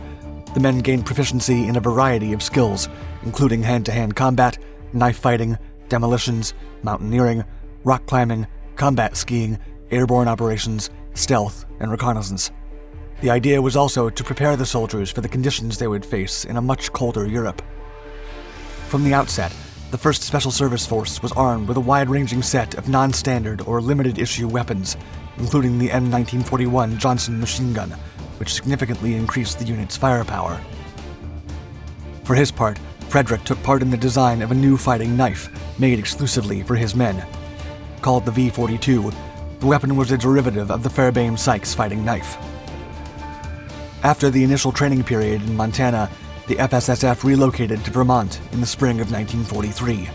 the men gained proficiency in a variety of skills, including hand-to-hand combat, knife fighting, demolitions, mountaineering, rock climbing, combat skiing, airborne operations, stealth, and reconnaissance. The idea was also to prepare the soldiers for the conditions they would face in a much colder Europe. From the outset, the 1st Special Service Force was armed with a wide-ranging set of non-standard or limited-issue weapons, including the M1941 Johnson machine gun, which significantly increased the unit's firepower. For his part, Frederick took part in the design of a new fighting knife made exclusively for his men. Called the V-42, the weapon was a derivative of the Fairbairn-Sykes fighting knife. After the initial training period in Montana, the FSSF relocated to Vermont in the spring of 1943.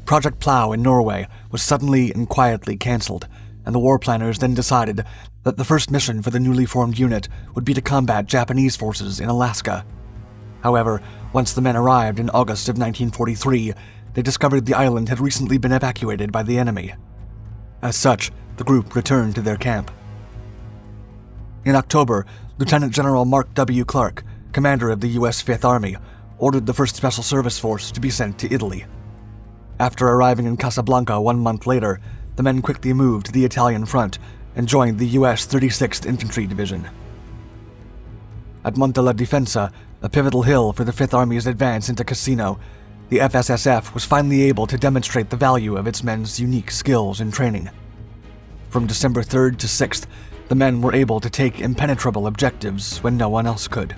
Project Plow in Norway was suddenly and quietly cancelled, and the war planners then decided that the first mission for the newly formed unit would be to combat Japanese forces in Alaska. However, once the men arrived in August of 1943, they discovered the island had recently been evacuated by the enemy. As such, the group returned to their camp. In October, Lieutenant General Mark W. Clark, commander of the U.S. Fifth Army, ordered the 1st Special Service Force to be sent to Italy. After arriving in Casablanca 1 month later, the men quickly moved to the Italian front and joined the U.S. 36th Infantry Division. At Monte la Defensa, a pivotal hill for the Fifth Army's advance into Cassino, the FSSF was finally able to demonstrate the value of its men's unique skills and training. From December 3rd to 6th, the men were able to take impenetrable objectives when no one else could.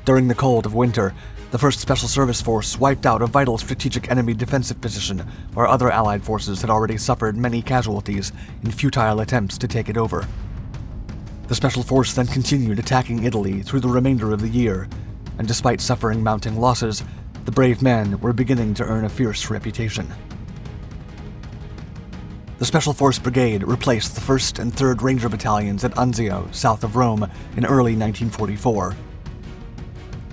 During the cold of winter, the 1st Special Service Force wiped out a vital strategic enemy defensive position where other Allied forces had already suffered many casualties in futile attempts to take it over. The Special Force then continued attacking Italy through the remainder of the year, and despite suffering mounting losses, the brave men were beginning to earn a fierce reputation. The Special Force Brigade replaced the 1st and 3rd Ranger Battalions at Anzio, south of Rome, in early 1944.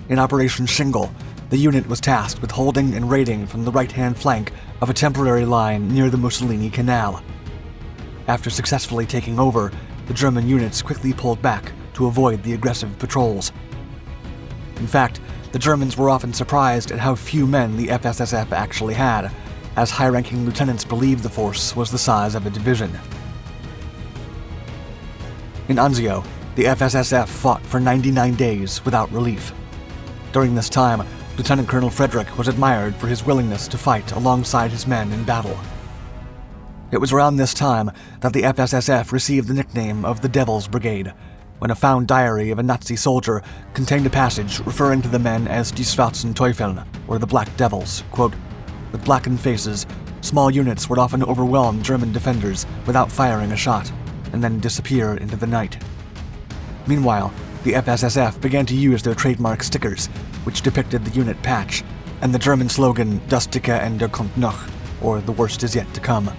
In Operation Shingle, the unit was tasked with holding and raiding from the right-hand flank of a temporary line near the Mussolini Canal. After successfully taking over, the German units quickly pulled back to avoid the aggressive patrols. In fact, the Germans were often surprised at how few men the FSSF actually had, as high-ranking lieutenants believed the force was the size of a division. In Anzio, the FSSF fought for 99 days without relief. During this time, Lieutenant Colonel Frederick was admired for his willingness to fight alongside his men in battle. It was around this time that the FSSF received the nickname of the Devil's Brigade, when a found diary of a Nazi soldier contained a passage referring to the men as die Schwarzen Teufeln, or the Black Devils. Quote, "With blackened faces, small units would often overwhelm German defenders without firing a shot, and then disappear into the night." Meanwhile, the FSSF began to use their trademark stickers, which depicted the unit patch, and the German slogan Das dicke Ende kommt noch, or the worst is yet to come.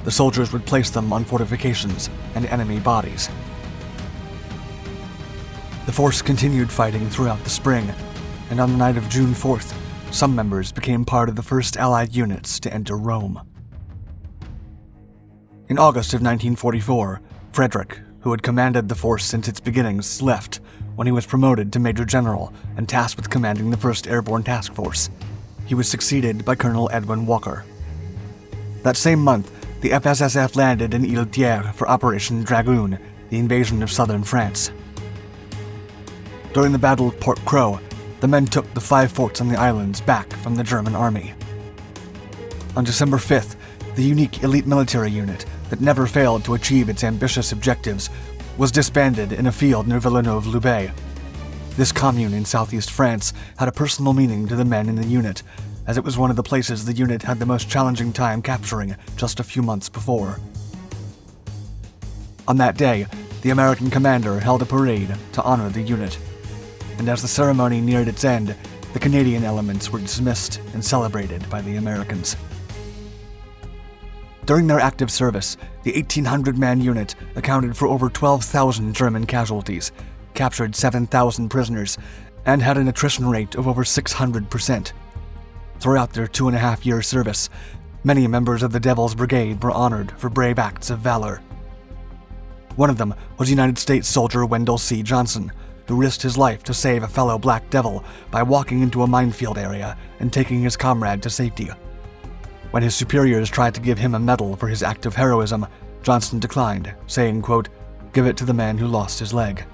The soldiers would place them on fortifications and enemy bodies. The force continued fighting throughout the spring, and on the night of June 4th, some members became part of the first Allied units to enter Rome. In August of 1944, Frederick, who had commanded the force since its beginnings, left when he was promoted to Major General and tasked with commanding the 1st Airborne Task Force. He was succeeded by Colonel Edwin Walker. That same month, the FSSF landed in Ile-Thiers for Operation Dragoon, the invasion of southern France. During the Battle of Port Creux, the men took the 5 forts on the islands back from the German army. On December 5th, the unique elite military unit that never failed to achieve its ambitious objectives was disbanded in a field near Villeneuve-Loubet. This commune in southeast France had a personal meaning to the men in the unit, as it was one of the places the unit had the most challenging time capturing just a few months before. On that day, the American commander held a parade to honor the unit, and as the ceremony neared its end, the Canadian elements were dismissed and celebrated by the Americans. During their active service, the 1,800-man unit accounted for over 12,000 German casualties, captured 7,000 prisoners, and had an attrition rate of over 600%. Throughout their 2.5-year service, many members of the Devil's Brigade were honored for brave acts of valor. One of them was United States soldier Wendell C. Johnson, who risked his life to save a fellow Black Devil by walking into a minefield area and taking his comrade to safety. When his superiors tried to give him a medal for his act of heroism, Johnson declined, saying, quote, "Give it to the man who lost his leg."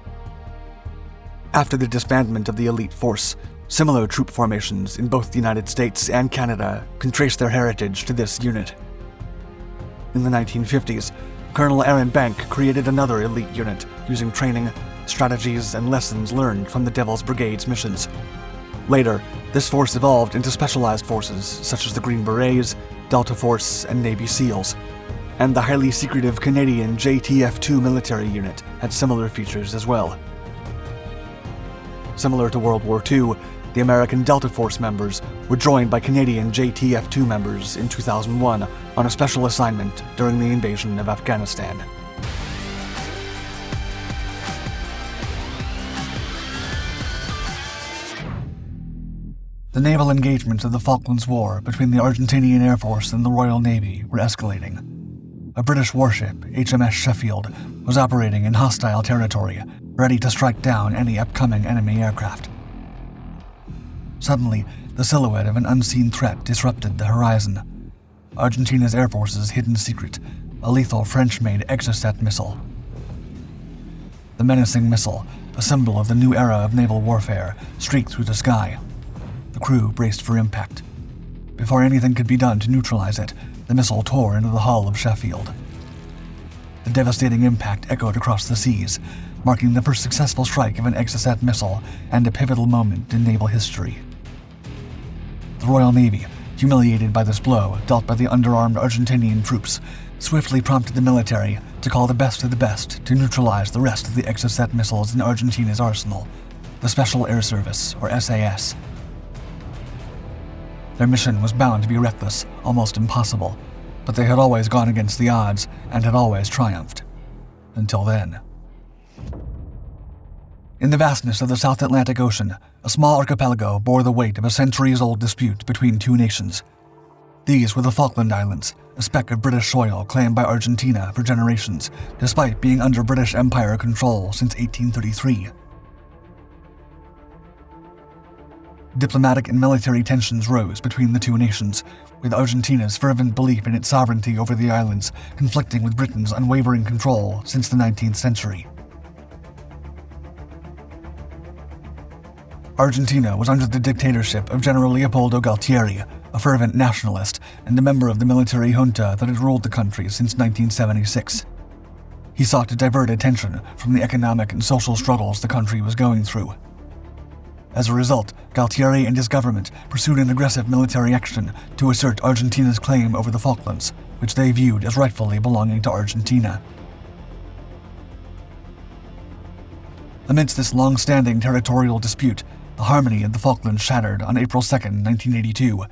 After the disbandment of the elite force, similar troop formations in both the United States and Canada can trace their heritage to this unit. In the 1950s, Colonel Aaron Bank created another elite unit using training, strategies, and lessons learned from the Devil's Brigade's missions. Later, this force evolved into specialized forces such as the Green Berets, Delta Force, and Navy SEALs, and the highly secretive Canadian JTF-2 military unit had similar features as well. Similar to World War II, the American Delta Force members were joined by Canadian JTF-2 members in 2001 on a special assignment during the invasion of Afghanistan. The naval engagements of the Falklands War between the Argentinian Air Force and the Royal Navy were escalating. A British warship, HMS Sheffield, was operating in hostile territory, ready to strike down any upcoming enemy aircraft. Suddenly, the silhouette of an unseen threat disrupted the horizon. Argentina's Air Force's hidden secret, a lethal French-made Exocet missile. The menacing missile, a symbol of the new era of naval warfare, streaked through the sky. The crew braced for impact. Before anything could be done to neutralize it, the missile tore into the hull of Sheffield. The devastating impact echoed across the seas, marking the first successful strike of an Exocet missile and a pivotal moment in naval history. The Royal Navy, humiliated by this blow dealt by the underarmed Argentinian troops, swiftly prompted the military to call the best of the best to neutralize the rest of the Exocet missiles in Argentina's arsenal, the Special Air Service, or SAS. Their mission was bound to be reckless, almost impossible, but they had always gone against the odds and had always triumphed. Until then. In the vastness of the South Atlantic Ocean, a small archipelago bore the weight of a centuries-old dispute between two nations. These were the Falkland Islands, a speck of British soil claimed by Argentina for generations, despite being under British Empire control since 1833. Diplomatic and military tensions rose between the two nations, with Argentina's fervent belief in its sovereignty over the islands conflicting with Britain's unwavering control since the 19th century. Argentina was under the dictatorship of General Leopoldo Galtieri, a fervent nationalist and a member of the military junta that had ruled the country since 1976. He sought to divert attention from the economic and social struggles the country was going through. As a result, Galtieri and his government pursued an aggressive military action to assert Argentina's claim over the Falklands, which they viewed as rightfully belonging to Argentina. Amidst this long-standing territorial dispute, the harmony of the Falklands shattered on April 2, 1982,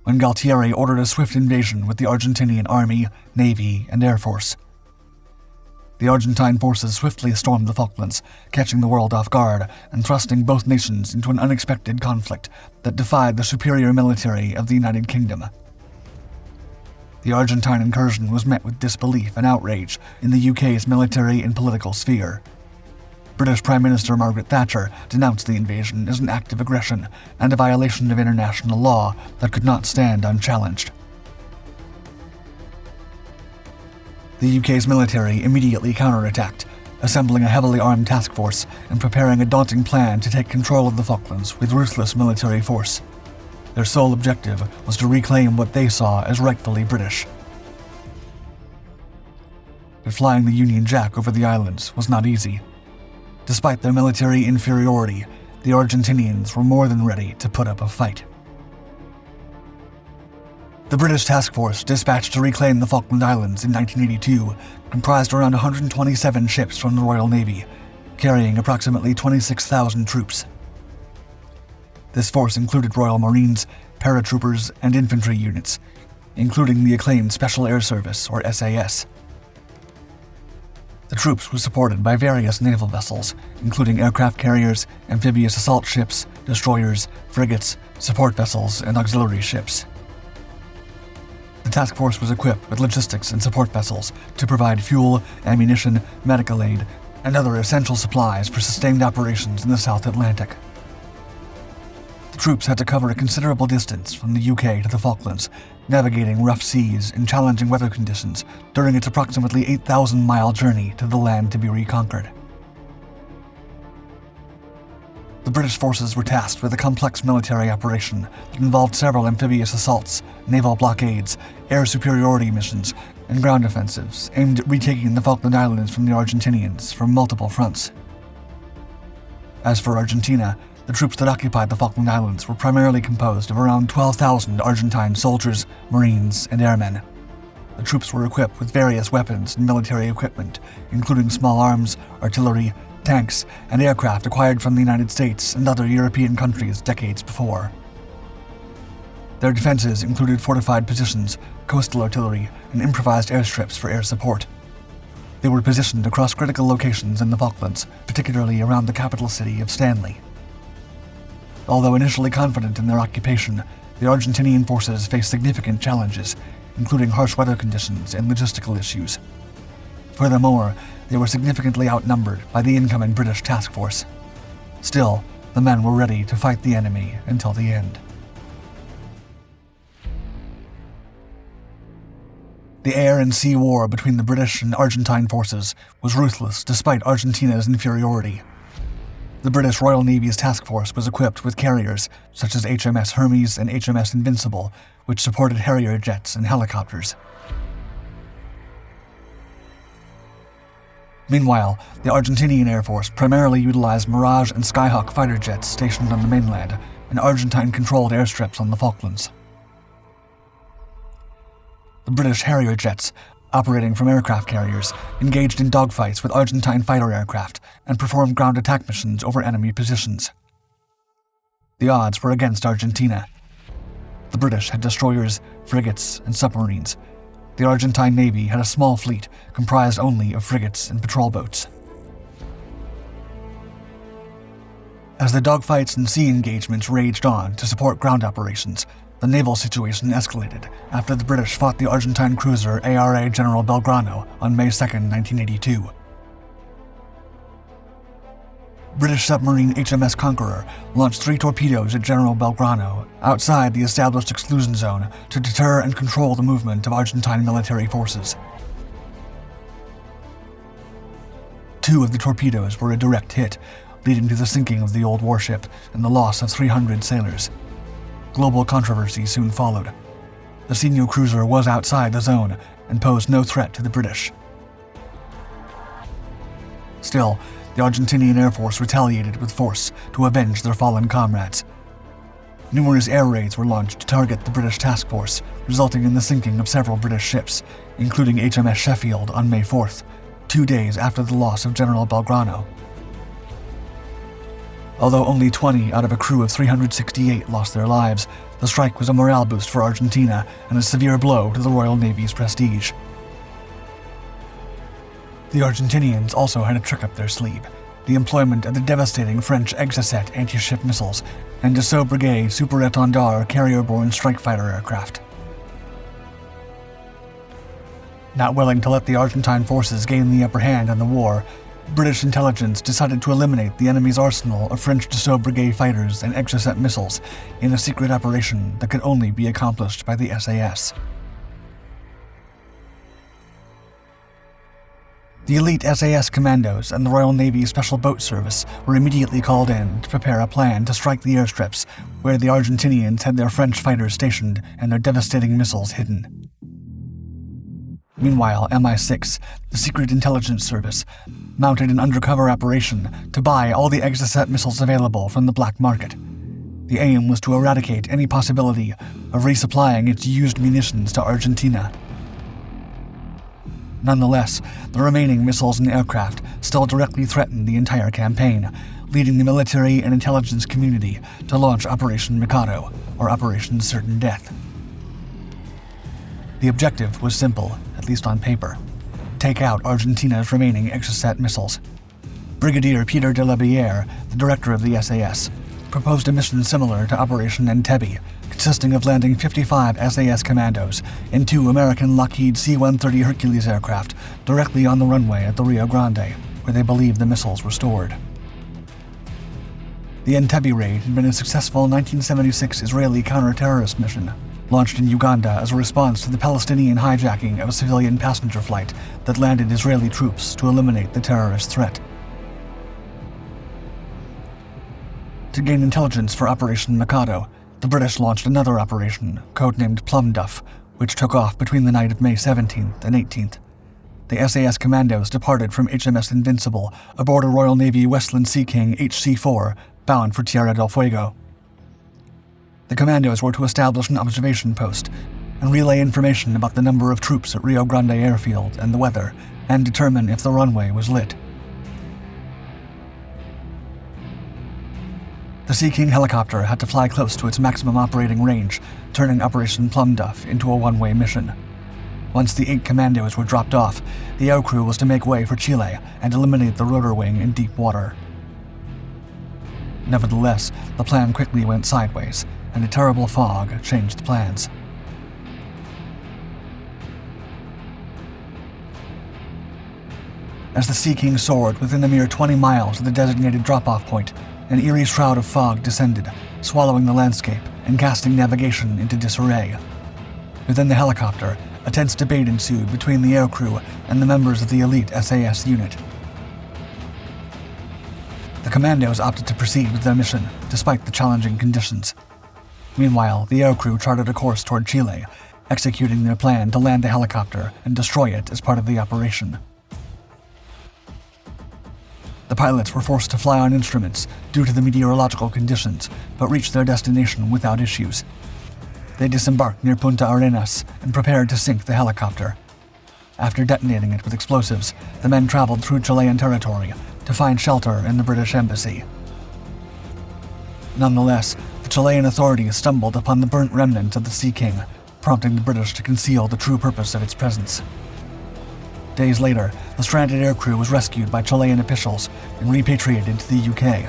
when Galtieri ordered a swift invasion with the Argentinian Army, Navy, and Air Force. The Argentine forces swiftly stormed the Falklands, catching the world off guard and thrusting both nations into an unexpected conflict that defied the superior military of the United Kingdom. The Argentine incursion was met with disbelief and outrage in the UK's military and political sphere. British Prime Minister Margaret Thatcher denounced the invasion as an act of aggression and a violation of international law that could not stand unchallenged. The UK's military immediately counterattacked, assembling a heavily armed task force and preparing a daunting plan to take control of the Falklands with ruthless military force. Their sole objective was to reclaim what they saw as rightfully British. But flying the Union Jack over the islands was not easy. Despite their military inferiority, the Argentinians were more than ready to put up a fight. The British task force dispatched to reclaim the Falkland Islands in 1982 comprised around 127 ships from the Royal Navy, carrying approximately 26,000 troops. This force included Royal Marines, paratroopers, and infantry units, including the acclaimed Special Air Service, or SAS. The troops were supported by various naval vessels, including aircraft carriers, amphibious assault ships, destroyers, frigates, support vessels, and auxiliary ships. The task force was equipped with logistics and support vessels to provide fuel, ammunition, medical aid, and other essential supplies for sustained operations in the South Atlantic. The troops had to cover a considerable distance from the UK to the Falklands, navigating rough seas and challenging weather conditions during its approximately 8,000-mile journey to the land to be reconquered. The British forces were tasked with a complex military operation that involved several amphibious assaults, naval blockades, air superiority missions, and ground offensives aimed at retaking the Falkland Islands from the Argentinians from multiple fronts. As for Argentina, the troops that occupied the Falkland Islands were primarily composed of around 12,000 Argentine soldiers, Marines, and airmen. The troops were equipped with various weapons and military equipment, including small arms, artillery, tanks, and aircraft acquired from the United States and other European countries decades before. Their defenses included fortified positions, coastal artillery, and improvised airstrips for air support. They were positioned across critical locations in the Falklands, particularly around the capital city of Stanley. Although initially confident in their occupation, the Argentinian forces faced significant challenges, including harsh weather conditions and logistical issues. Furthermore, they were significantly outnumbered by the incoming British task force. Still, the men were ready to fight the enemy until the end. The air and sea war between the British and Argentine forces was ruthless despite Argentina's inferiority. The British Royal Navy's task force was equipped with carriers such as HMS Hermes and HMS Invincible, which supported Harrier jets and helicopters. Meanwhile, the Argentinian Air Force primarily utilized Mirage and Skyhawk fighter jets stationed on the mainland and Argentine-controlled airstrips on the Falklands. The British Harrier jets, operating from aircraft carriers, engaged in dogfights with Argentine fighter aircraft and performed ground attack missions over enemy positions. The odds were against Argentina. The British had destroyers, frigates, and submarines. The Argentine Navy had a small fleet comprised only of frigates and patrol boats. As the dogfights and sea engagements raged on to support ground operations, the naval situation escalated after the British fought the Argentine cruiser ARA General Belgrano on May 2, 1982. British submarine HMS Conqueror launched 3 torpedoes at General Belgrano outside the established exclusion zone to deter and control the movement of Argentine military forces. 2 of the torpedoes were a direct hit, leading to the sinking of the old warship and the loss of 300 sailors. Global controversy soon followed. The senior cruiser was outside the zone and posed no threat to the British. Still, the Argentinian Air Force retaliated with force to avenge their fallen comrades. Numerous air raids were launched to target the British task force, resulting in the sinking of several British ships, including HMS Sheffield on May 4th, 2 days after the loss of General Belgrano. Although only 20 out of a crew of 368 lost their lives, the strike was a morale boost for Argentina and a severe blow to the Royal Navy's prestige. The Argentinians also had a trick up their sleeve: the employment of the devastating French Exocet anti-ship missiles and Dassault Brigade Super-Étendard carrier-borne strike fighter aircraft. Not willing to let the Argentine forces gain the upper hand in the war, British intelligence decided to eliminate the enemy's arsenal of French Dassault Brigade fighters and Exocet missiles in a secret operation that could only be accomplished by the SAS. The elite SAS commandos and the Royal Navy Special Boat Service were immediately called in to prepare a plan to strike the airstrips where the Argentinians had their French fighters stationed and their devastating missiles hidden. Meanwhile, MI6, the Secret Intelligence Service, mounted an undercover operation to buy all the Exocet missiles available from the black market. The aim was to eradicate any possibility of resupplying its used munitions to Argentina. Nonetheless, the remaining missiles and aircraft still directly threatened the entire campaign, leading the military and intelligence community to launch Operation Mikado, or Operation Certain Death. The objective was simple, at least on paper: take out Argentina's remaining Exocet missiles. Brigadier Peter de la Bière, the director of the SAS, proposed a mission similar to Operation Entebbe, consisting of landing 55 SAS commandos and 2 American Lockheed C-130 Hercules aircraft directly on the runway at the Rio Grande, where they believed the missiles were stored. The Entebbe raid had been a successful 1976 Israeli counter-terrorist mission, launched in Uganda as a response to the Palestinian hijacking of a civilian passenger flight that landed Israeli troops to eliminate the terrorist threat. To gain intelligence for Operation Mikado, the British launched another operation, codenamed Plum Duff, which took off between the night of May 17th and 18th. The SAS commandos departed from HMS Invincible aboard a Royal Navy Westland Sea King HC-4, bound for Tierra del Fuego. The commandos were to establish an observation post and relay information about the number of troops at Rio Grande Airfield and the weather, and determine if the runway was lit. The Sea King helicopter had to fly close to its maximum operating range, turning Operation Plum Duff into a one-way mission. Once the 8 commandos were dropped off, the aircrew was to make way for Chile and eliminate the rotor wing in deep water. Nevertheless, the plan quickly went sideways, and a terrible fog changed plans. As the Sea King soared within a mere 20 miles of the designated drop-off point, an eerie shroud of fog descended, swallowing the landscape and casting navigation into disarray. Within the helicopter, a tense debate ensued between the aircrew and the members of the elite SAS unit. The commandos opted to proceed with their mission, despite the challenging conditions. Meanwhile, the aircrew charted a course toward Chile, executing their plan to land the helicopter and destroy it as part of the operation. The pilots were forced to fly on instruments due to the meteorological conditions, but reached their destination without issues. They disembarked near Punta Arenas and prepared to sink the helicopter. After detonating it with explosives, the men traveled through Chilean territory to find shelter in the British embassy. Nonetheless, the Chilean authorities stumbled upon the burnt remnants of the Sea King, prompting the British to conceal the true purpose of its presence. Days later, the stranded aircrew was rescued by Chilean officials and repatriated to the UK.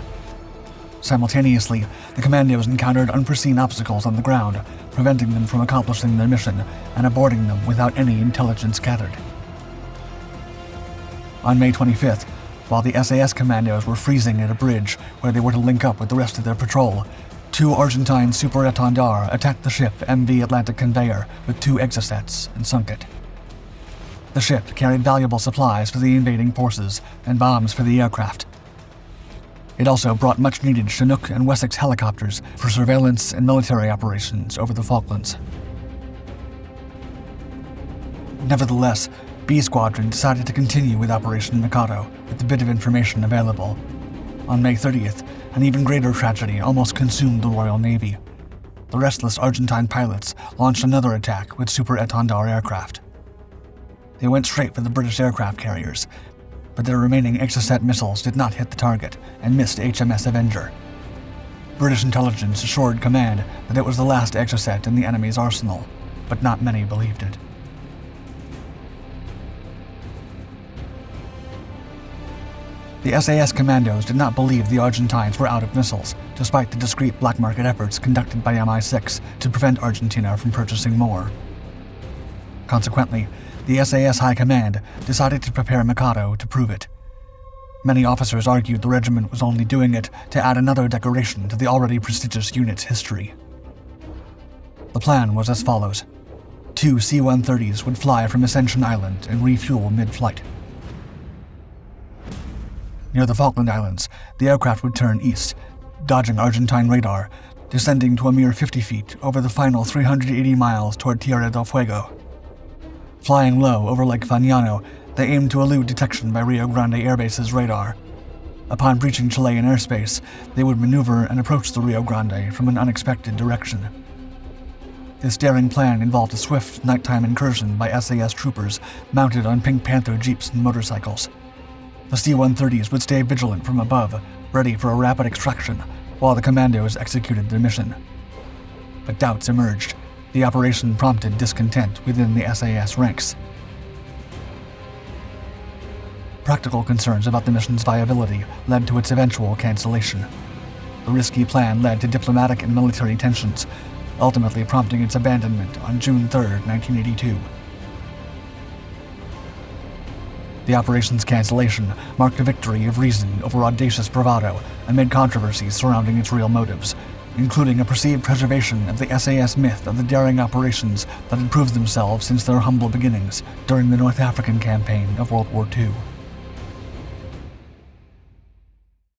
Simultaneously, the commandos encountered unforeseen obstacles on the ground, preventing them from accomplishing their mission and aborting them without any intelligence gathered. On May 25th, while the SAS commandos were freezing at a bridge where they were to link up with the rest of their patrol, 2 Argentine Super Étendard attacked the ship MV Atlantic Conveyor with 2 exocets and sunk it. The ship carried valuable supplies for the invading forces and bombs for the aircraft. It also brought much-needed Chinook and Wessex helicopters for surveillance and military operations over the Falklands. Nevertheless, B Squadron decided to continue with Operation Mikado with the bit of information available. On May 30th, an even greater tragedy almost consumed the Royal Navy. The restless Argentine pilots launched another attack with Super Étendard aircraft. They went straight for the British aircraft carriers, but their remaining Exocet missiles did not hit the target and missed HMS Avenger. British intelligence assured command that it was the last Exocet in the enemy's arsenal, but not many believed it. The SAS commandos did not believe the Argentines were out of missiles, despite the discreet black market efforts conducted by MI6 to prevent Argentina from purchasing more. Consequently, the SAS High Command decided to prepare Mikado to prove it. Many officers argued the regiment was only doing it to add another decoration to the already prestigious unit's history. The plan was as follows. 2 C-130s would fly from Ascension Island and refuel mid-flight. Near the Falkland Islands, the aircraft would turn east, dodging Argentine radar, descending to a mere 50 feet over the final 380 miles toward Tierra del Fuego. Flying low over Lake Fagnano, they aimed to elude detection by Rio Grande Air Base's radar. Upon breaching Chilean airspace, they would maneuver and approach the Rio Grande from an unexpected direction. This daring plan involved a swift nighttime incursion by SAS troopers mounted on Pink Panther jeeps and motorcycles. The C-130s would stay vigilant from above, ready for a rapid extraction, while the commandos executed their mission. But doubts emerged. The operation prompted discontent within the SAS ranks. Practical concerns about the mission's viability led to its eventual cancellation. The risky plan led to diplomatic and military tensions, ultimately prompting its abandonment on June 3, 1982. The operation's cancellation marked a victory of reason over audacious bravado amid controversies surrounding its real motives, including a perceived preservation of the SAS myth of the daring operations that had proved themselves since their humble beginnings during the North African campaign of World War II.